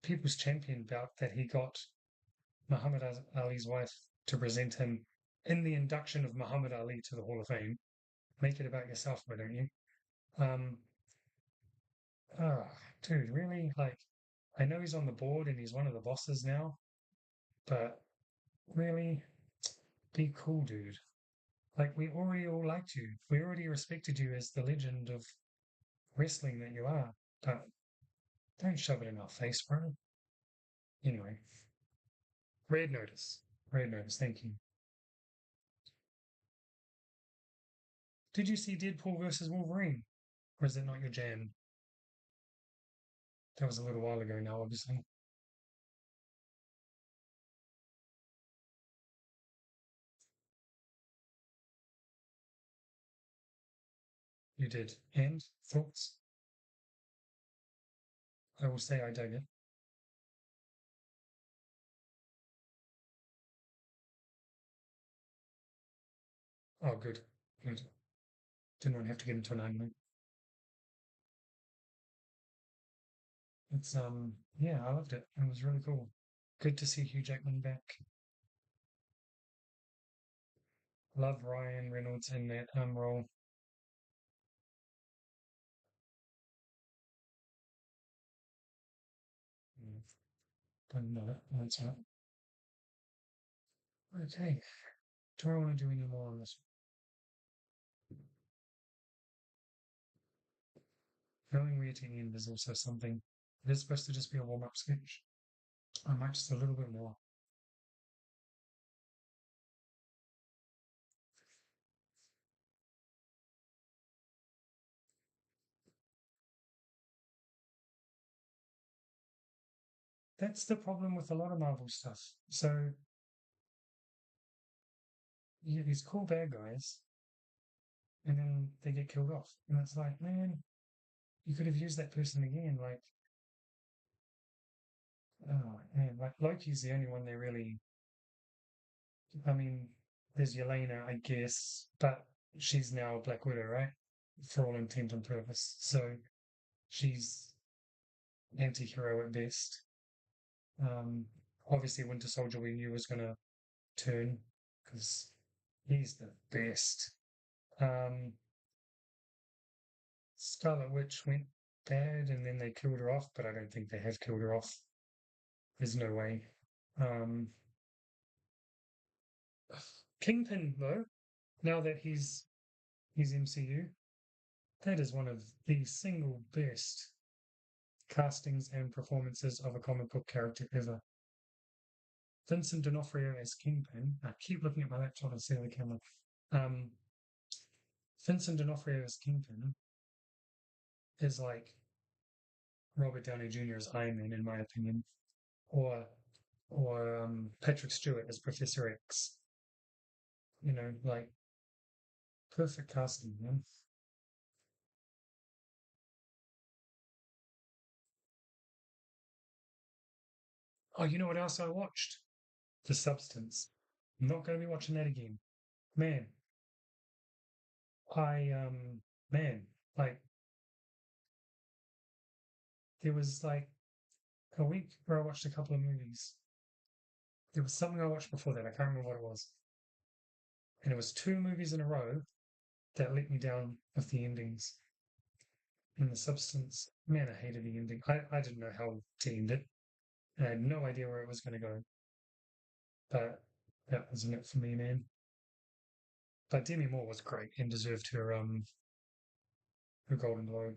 People's Champion bout that he got Muhammad Ali's wife to present him in the induction of Muhammad Ali to the Hall of Fame. Make it about yourself, why don't you? Um, ah, dude, really? Like, I know he's on the board and he's one of the bosses now, but really, be cool, dude. Like, we already all liked you. We already respected you as the legend of wrestling that you are. But don't shove it in our face, bro. Anyway, red notice. Red notice, thank you. Did you see Deadpool versus Wolverine? Or is it not your jam? That was a little while ago now, obviously. You did. And thoughts? I will say I dug it. Oh, good. Good. Didn't want to have to get into an argument. It's yeah, I loved it. It was really cool. Good to see Hugh Jackman back. Love Ryan Reynolds in that role. Mm, don't know that. That's right. Okay. Do I want to do any more on this? Knowing where to end is also something. It is supposed to just be a warm-up sketch. I might just a little bit more. That's the problem with a lot of Marvel stuff. So you get these cool bad guys, and then they get killed off, and it's like, man. you could have used that person again. Like, oh man, like Loki's the only one they really. I mean, there's Yelena, I guess, but she's now Black Widow, right? For all intent and purpose. So she's anti-hero at best. Um, Obviously, Winter Soldier we knew was going to turn because he's the best. Um, Scarlet Witch went bad and then they killed her off, but I don't think they have killed her off. There's no way. Um, Kingpin, though, now that he's MCU, that is one of the single best castings and performances of a comic book character ever. Vincent D'Onofrio as Kingpin. I keep looking at my laptop and seeing the camera. Um, Vincent D'Onofrio as Kingpin is like Robert Downey Jr. as Iron Man, in my opinion, or Patrick Stewart as Professor X. You know, like perfect casting, man. Oh, you know what else I watched? The Substance. I'm not going to be watching that again. Man, I man, like there was like a week where I watched a couple of movies. There was something I watched before that. I can't remember what it was. And it was two movies in a row that let me down with the endings. And the substance, man, I hated the ending. I didn't know how to end it. I had no idea where it was going to go. But that wasn't it for me, man. But Demi Moore was great and deserved her Golden Globe.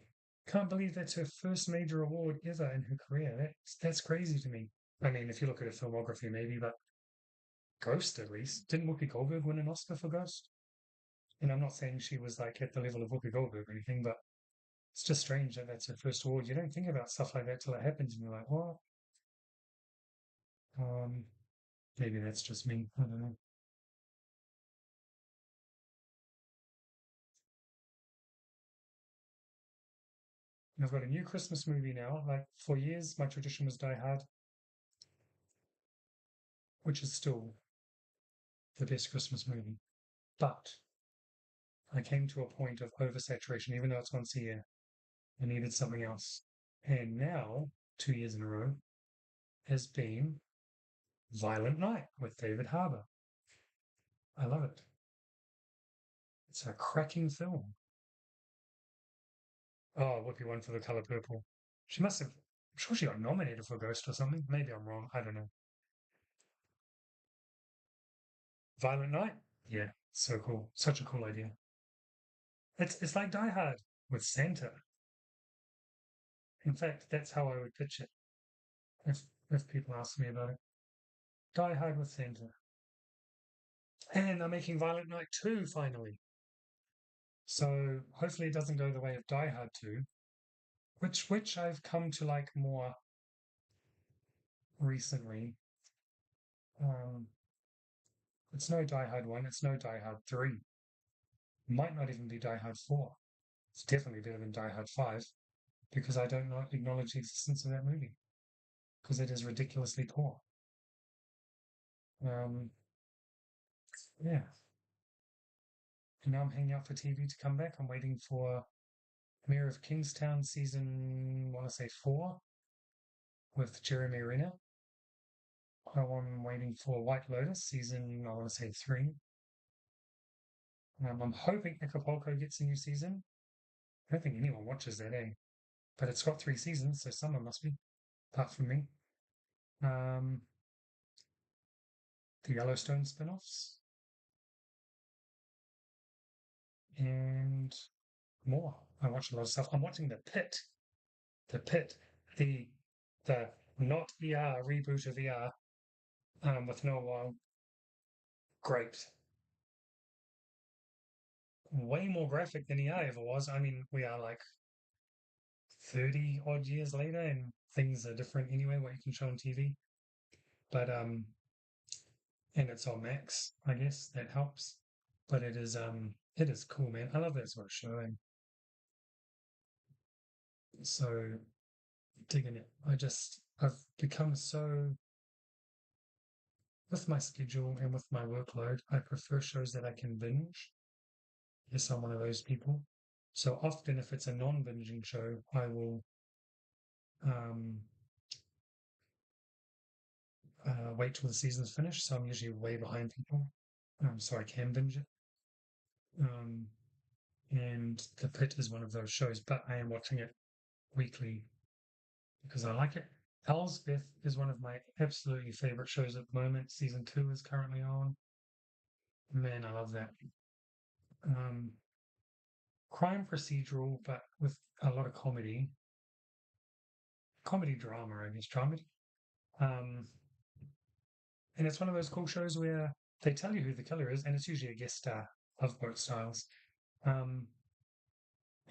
Can't believe that's her first major award ever in her career. That's crazy to me. I mean, if you look at her filmography, maybe, but Ghost at least. Didn't Whoopi Goldberg win an Oscar for Ghost? And I'm not saying she was like at the level of Whoopi Goldberg or anything, but it's just strange that that's her first award. You don't think about stuff like that till it happens, and you're like, what? Um, Maybe that's just me. I don't know. And I've got a new Christmas movie now. Like for years, my tradition was Die Hard, which is still the best Christmas movie. But I came to a point of oversaturation, even though it's once a year. I needed something else. And now, 2 years in a row, has been Violent Night with David Harbour. I love it. It's a cracking film. Oh, Whoopi won for The Color Purple. She must have. I'm sure she got nominated for Ghost or something. Maybe I'm wrong. I don't know. Violent Night? Yeah, so cool. Such a cool idea. It's like Die Hard with Santa. In fact, that's how I would pitch it if people ask me about it. Die Hard with Santa. And they're making Violent Night 2 finally. So hopefully it doesn't go the way of Die Hard 2, which I've come to like more recently. Um, it's no Die Hard 1, it's no Die Hard 3. Might not even be Die Hard 4. It's definitely better than Die Hard 5 because I don't not acknowledge the existence of that movie because it is ridiculously poor. Um, yeah. And now I'm hanging out for TV to come back. I'm waiting for Mayor of Kingstown season, I want to say 4 with Jeremy Renner. I'm waiting for White Lotus season, I want to say 3. I'm hoping Acapulco gets a new season. I don't think anyone watches that, eh? But it's got 3 seasons, so someone must be, apart from me. Um, the Yellowstone spin-offs and more. I watch a lot of stuff. I'm watching The Pit, the the not ER reboot of ER with Noah Wild. Great, way more graphic than ER ever was. I mean, we are like 30 odd years later, and things are different anyway. What you can show on TV, but and it's on Max, I guess that helps. But it is cool, man. I love that sort of show, and So digging it. I've become so with my schedule and with my workload, I prefer shows that I can binge. Yes, I'm one of those people. So often, if it's a non-binging show, I will um, wait till the season's finished. So I'm usually way behind people, so I can binge it. Um, and The Pit is one of those shows, but I am watching it weekly because I like it. Elsbeth is one of my absolutely favorite shows at the moment. Season 2 is currently on. Man, I love that. Um, Crime procedural, but with a lot of comedy drama, I guess, drama. Um, and it's one of those cool shows where they tell you who the killer is, and it's usually a guest star of both styles. Um,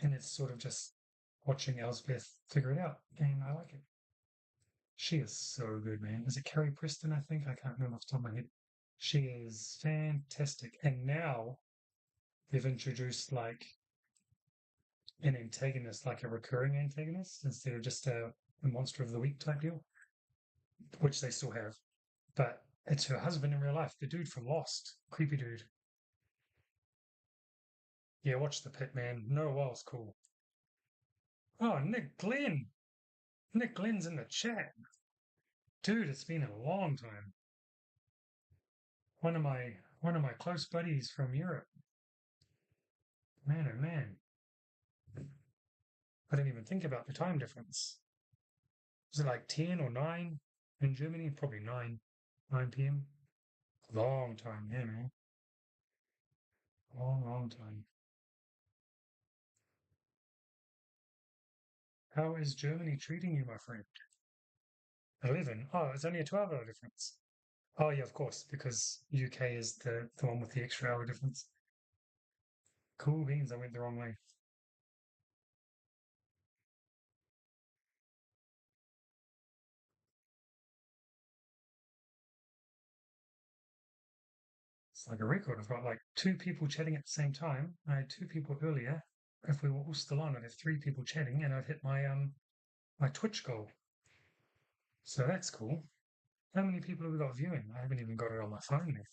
and it's sort of just watching Elsbeth figure it out, and I like it. She is so good, man. Is it Carrie Preston? I think I can't remember off the top of my head. She is fantastic, and now they've introduced like an antagonist, like a recurring antagonist, instead of just a monster of the week type deal, which they still have. But it's her husband in real life, the dude from Lost, creepy dude. Yeah, watch The Pit, man. Noah Wild's cool. Oh, Nick Glenn. Nick Glenn's in the chat. Dude, it's been a long time. One of my close buddies from Europe. Man, oh man. I didn't even think about the time difference. Was it like 10 or 9 in Germany? Probably 9. 9 p.m. Long time, yeah, man. Long, long time. How is Germany treating you, my friend? 11. Oh, it's only a 12-hour difference. Oh, yeah, of course, because UK is the one with the extra hour difference. Cool beans, I went the wrong way. It's like a record. I've got like two people chatting at the same time. I had two people earlier. If we were all still on, I'd have three people chatting and I'd hit my Twitch goal. So that's cool. How many people have we got viewing? I haven't even got it on my phone yet.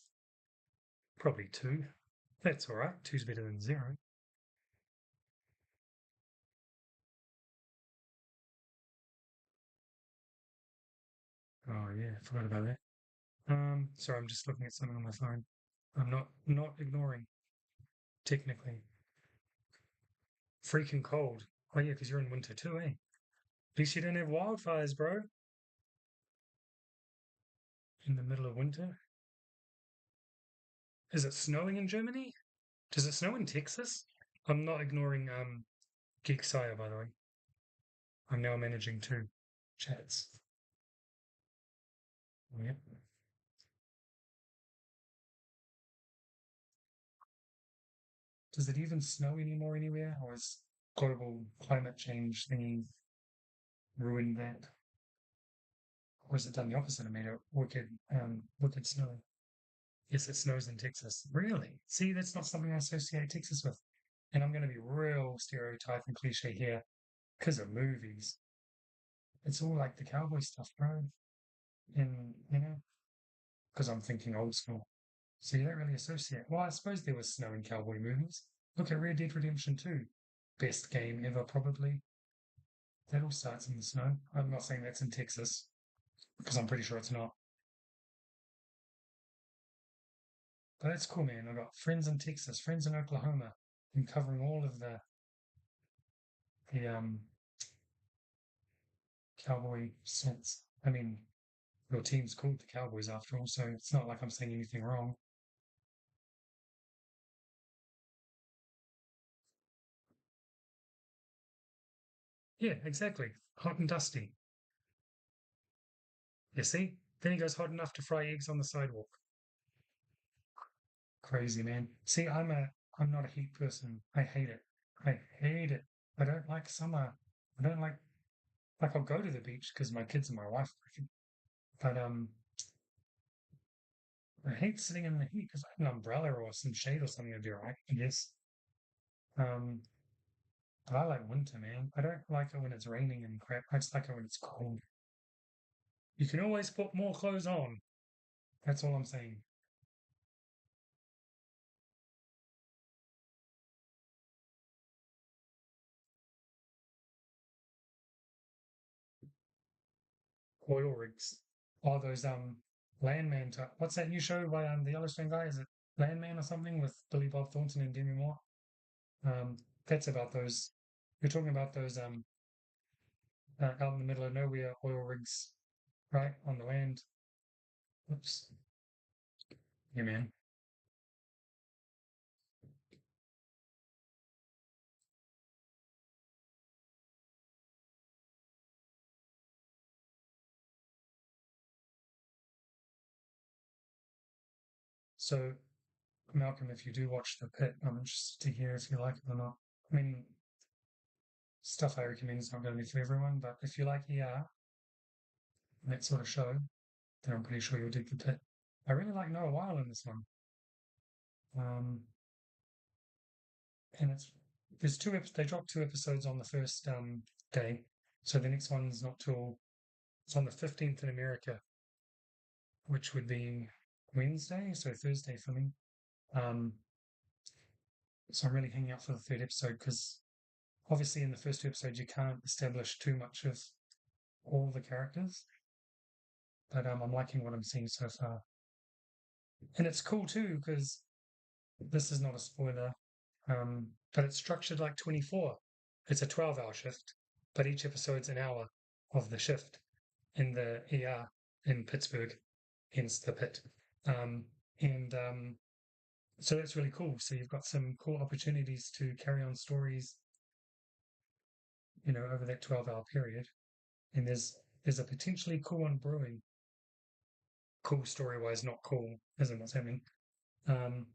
Probably two. That's all right. Two's better than zero. Oh yeah, forgot about that. Sorry, I'm just looking at something on my phone. I'm not ignoring, technically. Freaking cold. Oh yeah, because you're in winter too, eh? At least you don't have wildfires, bro. In the middle of winter. Is it snowing in Germany? Does it snow in Texas? I'm not ignoring Geek Sire, by the way. I'm now managing two chats. Yep. Does it even snow anymore anywhere, or is global climate change thingy ruined that? Or has it done the opposite and made it wicked snowy? Yes, it snows in Texas. Really? See, that's not something I associate Texas with. And I'm going to be real stereotype and cliche here because of movies. It's all like the cowboy stuff, bro. And, because I'm thinking old school. So you don't really associate. Well, I suppose there was snow in cowboy movies. Look at Red Dead Redemption 2. Best game ever, probably. That all starts in the snow. I'm not saying that's in Texas, because I'm pretty sure it's not. But that's cool, man. I've got friends in Texas, friends in Oklahoma. I'm covering all of the cowboy sense. I mean, your team's called the Cowboys after all, so it's not like I'm saying anything wrong. Yeah, exactly. Hot and dusty. You see? Then he goes hot enough to fry eggs on the sidewalk. Crazy, man. See, I'm not a heat person. I hate it. I hate it. I don't like summer. I don't like I'll go to the beach because my kids and my wife like it. But I hate sitting in the heat because I have an umbrella or some shade or something would be alright, I guess. Um But I like winter, man. I don't like it when it's raining and crap. I just like it when it's cold. You can always put more clothes on. That's all I'm saying. Oil rigs. All those Landman type. What's that new show by the Yellowstone guy? Is it Landman or something with Billy Bob Thornton and Demi Moore? Um, that's about those. You're talking about those out in the middle of nowhere oil rigs, right on the land. Oops. Yeah, man. So Malcolm, if you do watch The Pit, I'm interested to hear if you like it or not. I mean, stuff I recommend is not going to be for everyone, but if you like ER, that sort of show, then I'm pretty sure you'll dig The Pit. I really like Noah Weil in this one. Um, and there's they dropped two episodes on the first day, so the next one's not till it's on the 15th in America, which would be Wednesday, so Thursday for me. Um, so I'm really hanging out for the third episode because obviously in the first two episodes you can't establish too much of all the characters, but I'm liking what I'm seeing so far, and it's cool too because this is not a spoiler, but it's structured like 24. It's a 12-hour shift, but each episode's an hour of the shift in the ER in Pittsburgh, hence the pit. Um, and So that's really cool. So you've got some cool opportunities to carry on stories, over that 12-hour period. And there's a potentially cool one brewing. Cool story wise, not cool, isn't what's happening. Um,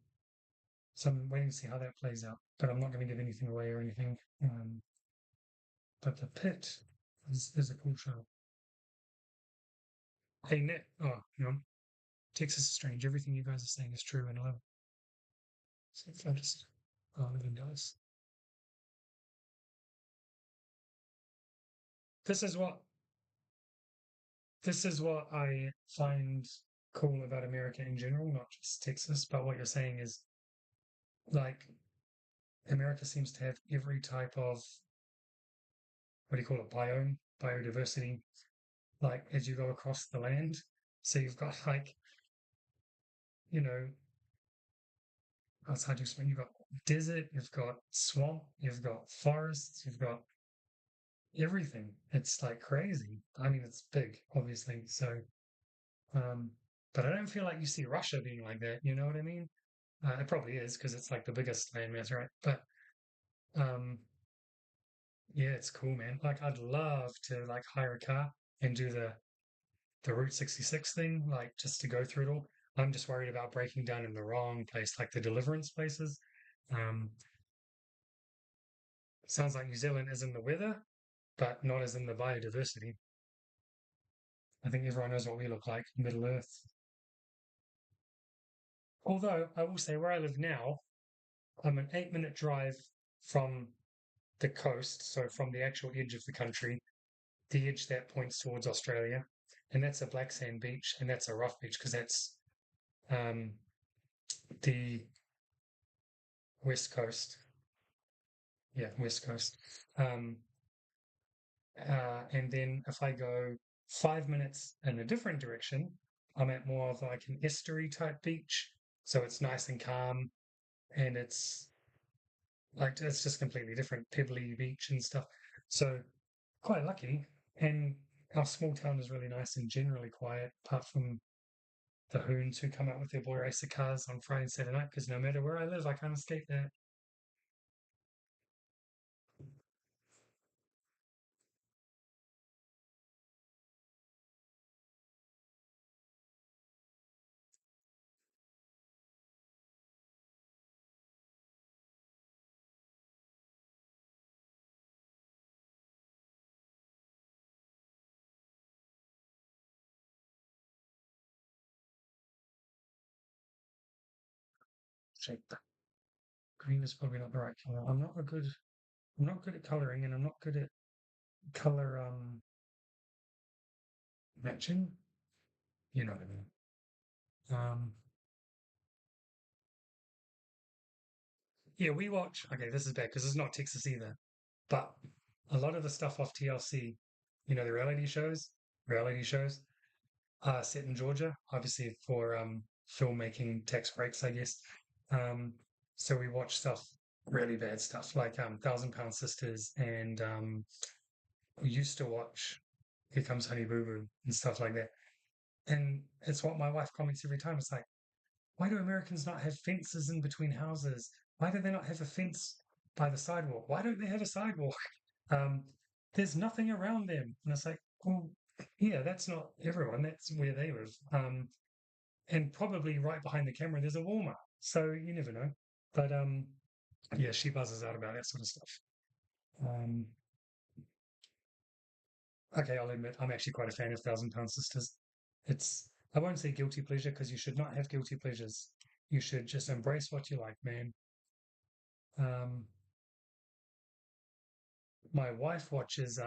so I'm waiting to see how that plays out. But I'm not going to give anything away or anything. But the pit is a cool show. Hey Nick, Texas is strange. Everything you guys are saying is true, and I love it. So if I just live in Dallas. This is what this is what I find cool about America in general, not just Texas. But what you're saying is like America seems to have every type of what do you call it, biodiversity, like as you go across the land. So you've got like, you know, outside to explain, you've got desert, you've got swamp, you've got forests, you've got everything. It's like crazy. I mean, it's big, obviously. So, um, but I don't feel like you see Russia being like that. You know what I mean? It probably is because it's like the biggest landmass, right? But um, yeah, it's cool, man. Like, I'd love to like hire a car and do the Route 66 thing, like just to go through it all. I'm just worried about breaking down in the wrong place, like the deliverance places. Um, Sounds like New Zealand is in the weather, but not as in the biodiversity. I think everyone knows what we look like, Middle Earth. Although I will say where I live now, I'm an 8-minute drive from the coast, so from the actual edge of the country, the edge that points towards Australia, and that's a black sand beach, and that's a rough beach because that's um, the west coast. Yeah, west coast. Um, and then if I go 5 minutes in a different direction, I'm at more of like an estuary type beach, so it's nice and calm, and it's just completely different, pebbly beach and stuff. So quite lucky, and our small town is really nice and generally quiet, apart from the hoons who come out with their boy racer cars on Friday and Saturday night, because no matter where I live, I can't escape that. Shape. Green is probably not the right color. I'm not a good I'm not good at coloring, and I'm not good at color matching. You know what I mean? Um, yeah, we watch. Okay, this is bad because it's not Texas either. But a lot of the stuff off TLC, the reality shows are set in Georgia, obviously for filmmaking tax breaks, I guess. Um, so we watch stuff, really bad stuff like Thousand Pound Sisters, and we used to watch Here Comes Honey Boo Boo and stuff like that. And it's what my wife comments every time. It's like, why do Americans not have fences in between houses? Why do they not have a fence by the sidewalk? Why don't they have a sidewalk? Um, there's nothing around them. And it's like, well, yeah, that's not everyone. That's where they live. And probably right behind the camera, there's a Walmart. So you never know. But yeah, she buzzes out about that sort of stuff. Um, okay, I'll admit, I'm actually quite a fan of Thousand Pound Sisters. I won't say guilty pleasure because you should not have guilty pleasures. You should just embrace what you like, man. Um, my wife watches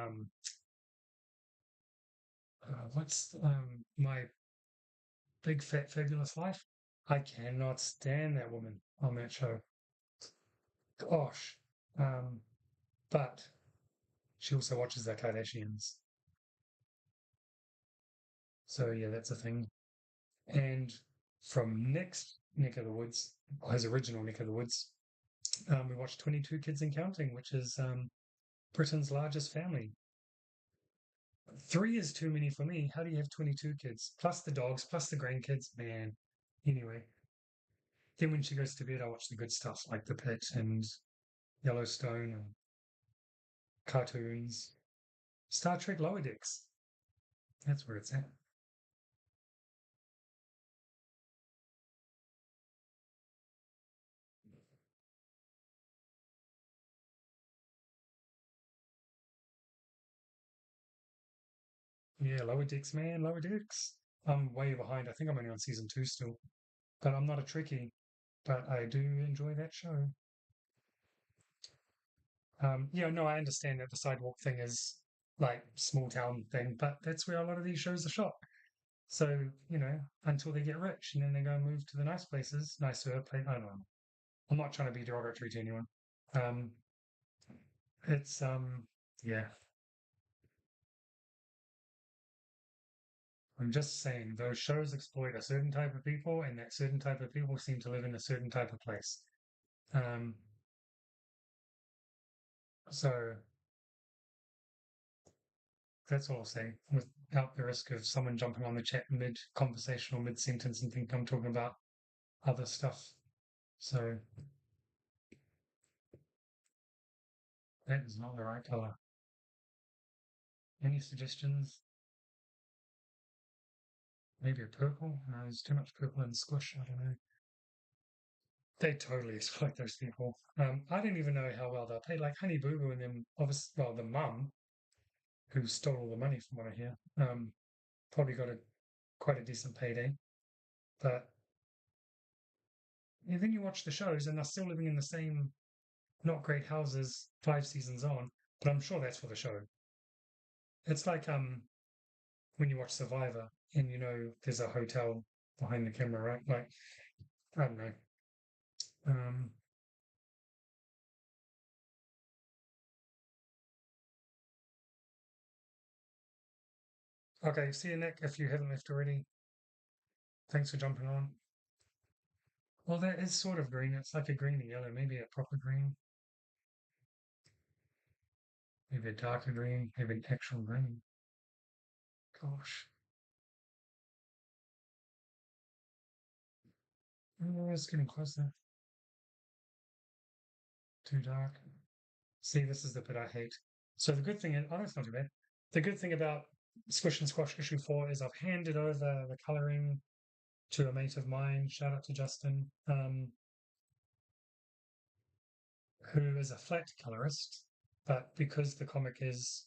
what's my Big Fat Fabulous Life. I cannot stand that woman on that show. Gosh. Um, but she also watches the Kardashians. So yeah, that's a thing. And from next neck of the woods, or his original neck of the woods, we watched 22 Kids and Counting, which is Britain's largest family. Three is too many for me. How do you have 22 kids? Plus the dogs, plus the grandkids. Man. Anyway, then when she goes to bed, I watch the good stuff like The Pit and Yellowstone and cartoons. Star Trek Lower Decks. That's where it's at. Yeah, Lower Decks, man, Lower Decks. I'm way behind. I think I'm only on season two still. But I'm not a Trekkie, but I do enjoy that show. Yeah, no, I understand that the sidewalk thing is like small town thing, but that's where a lot of these shows are shot. So, until they get rich and then they go and move to the nice places, nicer place. I don't know. I'm not trying to be derogatory to anyone. Um, it's yeah. I'm just saying those shows exploit a certain type of people, and that certain type of people seem to live in a certain type of place. Um, so that's all I'll say, without the risk of someone jumping on the chat mid conversation or mid sentence and think I'm talking about other stuff. So that is not the right color. Any suggestions? Maybe a purple? No, there's too much purple in Squish. I don't know. They totally exploit those people. I don't even know how well they're paid. Like Honey Boo Boo and them, obviously, well, the mum who stole all the money from what I hear, probably got a quite a decent payday. But then you watch the shows and they're still living in the same not great houses 5 seasons on. But I'm sure that's for the show. It's like when you watch Survivor and there's a hotel behind the camera, right? Like I don't know. Um, okay, see you Nick if you haven't left already. Thanks for jumping on. Well, that is sort of green. It's like a greeny yellow, maybe a proper green, maybe a darker green, maybe an actual green. Gosh, oh, it's getting closer. Too dark. See, this is the bit I hate. So the good thing is, oh, that's not too bad. The good thing about Squish and Squash issue 4 is I've handed over the colouring to a mate of mine. Shout out to Justin, who is a flat colorist. But because the comic is,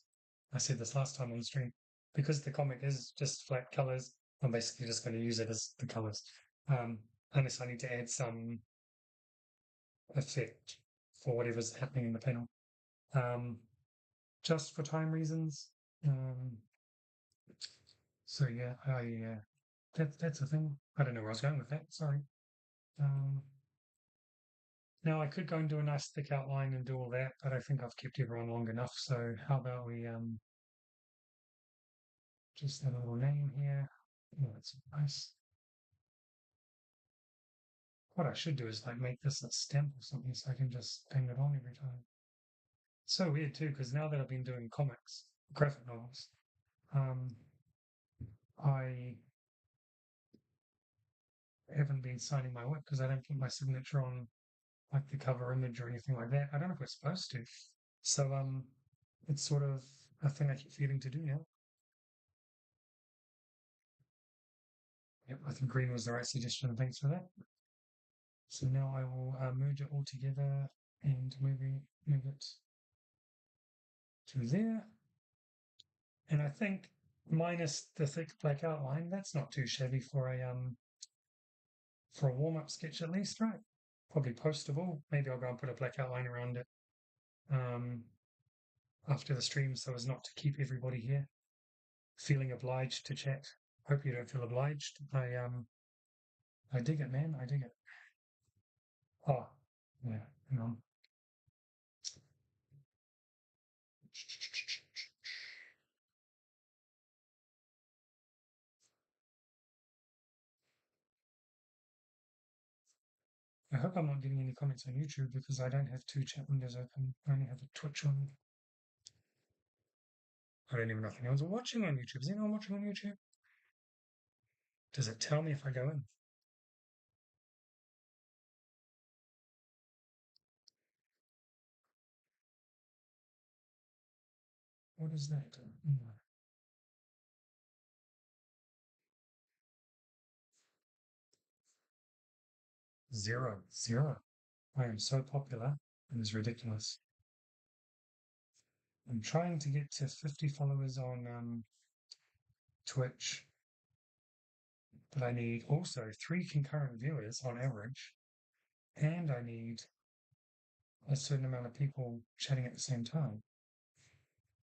I said this last time on the stream, because the comic is just flat colors, I'm basically just going to use it as the colors. Um, Unless I need to add some effect for whatever's happening in the panel. um, just for time reasons. Um, so yeah, that's a thing. I don't know where I was going with that. Sorry. Um, Now I could go and do a nice thick outline and do all that, but I think I've kept everyone long enough. So how about we just add a little name here? Oh, that's nice. What I should do is like make this a stamp or something so I can just bang it on every time. So weird too, because now that I've been doing comics, graphic novels, um, I haven't been signing my work because I don't put my signature on like the cover image or anything like that. I don't know if we're supposed to. So it's sort of a thing I keep feeling to do now. Yep, I think green was the right suggestion. Thanks for that. So now I will merge it all together and move it to there. And I think minus the thick black outline, that's not too shabby for a warm-up sketch at least, right? Probably postable. Maybe I'll go and put a black outline around it um, after the stream so as not to keep everybody here feeling obliged to chat. Hope you don't feel obliged. I dig it, man. I dig it. Oh, yeah. Hang on. I hope I'm not getting any comments on YouTube because I don't have two chat windows open. I only have a Twitch on. I don't even know if anyone's watching on YouTube. Is anyone watching on YouTube? Does it tell me if I go in? What is that? No. Zero. Zero. I am so popular. It is ridiculous. I'm trying to get to 50 followers on Twitch, but I need also 3 concurrent viewers on average, and I need a certain amount of people chatting at the same time.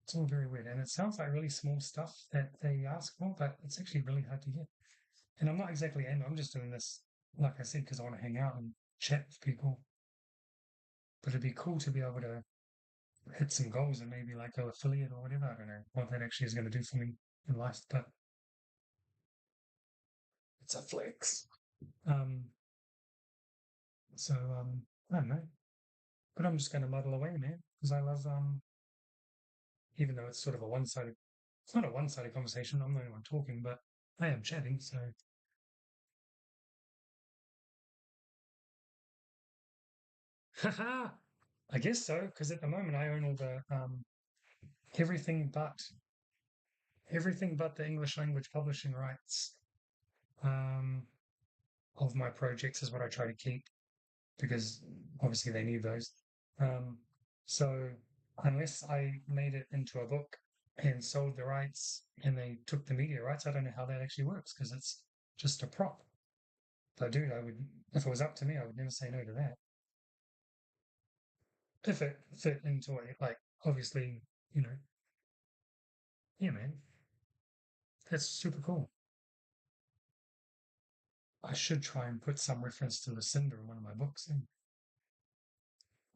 It's all very weird, and it sounds like really small stuff that they ask for, but it's actually really hard to get. And I'm not exactly aiming. I'm just doing this, like I said, because I want to hang out and chat with people. But it'd be cool to be able to hit some goals and maybe like go affiliate or whatever. I don't know what that actually is going to do for me in life, but it's a flex. Um, so I don't know, but I'm just going to muddle away, man, because I love even though it's sort of a one-sided. It's not a one-sided conversation. I'm the only one talking, but I am chatting. So, haha. I guess so, because at the moment I own all the everything but everything but the English language publishing rights um, of my projects is what I try to keep because obviously they need those. Um, so unless I made it into a book and sold the rights and they took the media rights, I don't know how that actually works because it's just a prop. But dude, I would, if it was up to me, I would never say no to that. If it fit into a, like, obviously, you know, yeah, man, that's super cool. I should try and put some reference to Lucinda in one of my books. And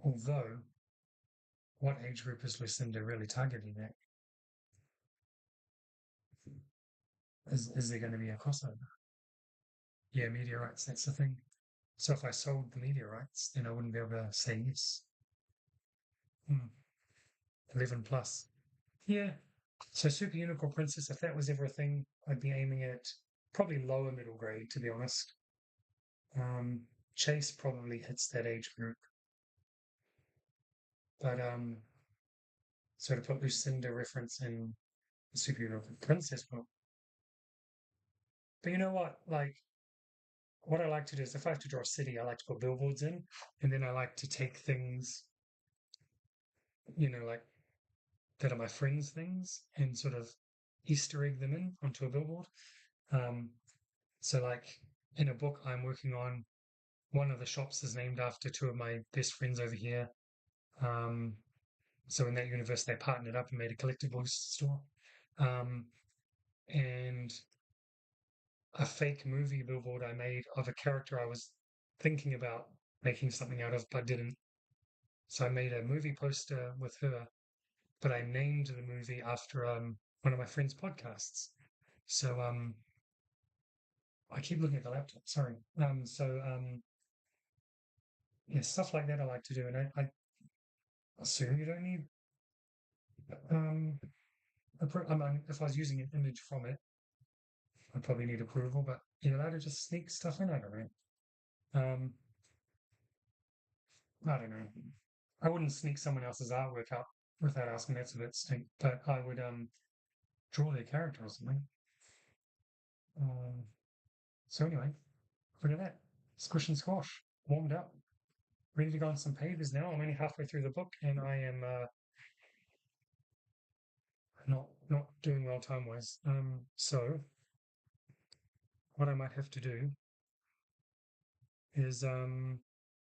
although, what age group is Lucinda really targeting at? Is there going to be a crossover? Yeah, media rights, that's the thing. So if I sold the media rights, then I wouldn't be able to say yes. 11 plus. Yeah. So Super Unicorn Princess, if that was ever a thing, I'd be aiming at probably lower middle grade, to be honest. Chase probably hits that age group. But so to put Lucinda reference in the Super Unicorn Princess book. But you know what? Like, what I like to do is if I have to draw a city, I like to put billboards in, and then I like to take things, like that are my friends' things, and sort of Easter egg them in onto a billboard. Um, so like in a book I'm working on, one of the shops is named after two of my best friends over here. Um, So in that universe, they partnered up and made a collectibles store. Um, and a fake movie billboard I made of a character I was thinking about making something out of, but didn't. So I made a movie poster with her, but I named the movie after one of my friend's podcasts. So I keep looking at the laptop. Sorry. Yeah, stuff like that I like to do, and I assume you don't need um. I mean, if I was using an image from it, I'd probably need approval. But you're allowed to just sneak stuff in. I don't know. Um, I don't know. I wouldn't sneak someone else's artwork out without asking. That's a bit stink. But I would draw their character or something. Um, so anyway, look at that. Squish and Squash. Warmed up. Ready to go on some pages now. I'm only halfway through the book and I am not doing well time wise. So what I might have to do is oh,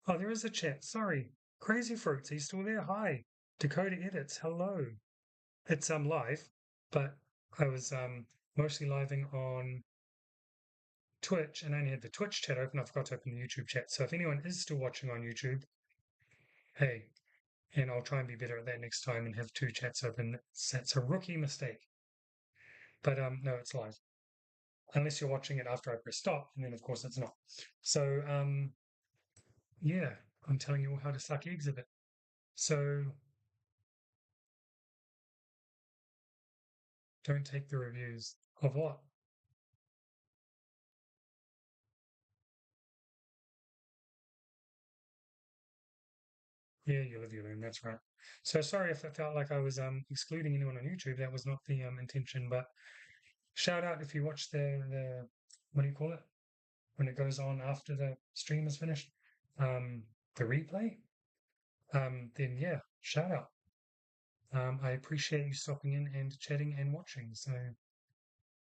there is a chat. Sorry. Crazy Fruits, are you still there? Hi. Dakota Edits, hello. It's live, but I was mostly living on Twitch and I only had the Twitch chat open. I forgot to open the YouTube chat. So if anyone is still watching on YouTube, hey, and I'll try and be better at that next time and have two chats open. That's a rookie mistake. But no, it's live. Unless you're watching it after I press stop, and then of course it's not. So yeah, I'm telling you all how to suck eggs a bit. So don't take the reviews of what? Yeah, you live, you learn. That's right. So sorry if it felt like I was excluding anyone on YouTube. That was not the intention. But shout out if you watch the what do you call it when it goes on after the stream is finished, the replay. Then yeah, shout out. I appreciate you stopping in and chatting and watching. So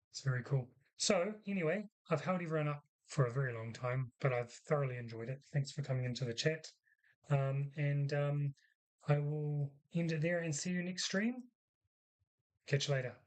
it's very cool. So anyway, I've held everyone up for a very long time, but I've thoroughly enjoyed it. Thanks for coming into the chat. And I will end it there and see you next stream. Catch you later.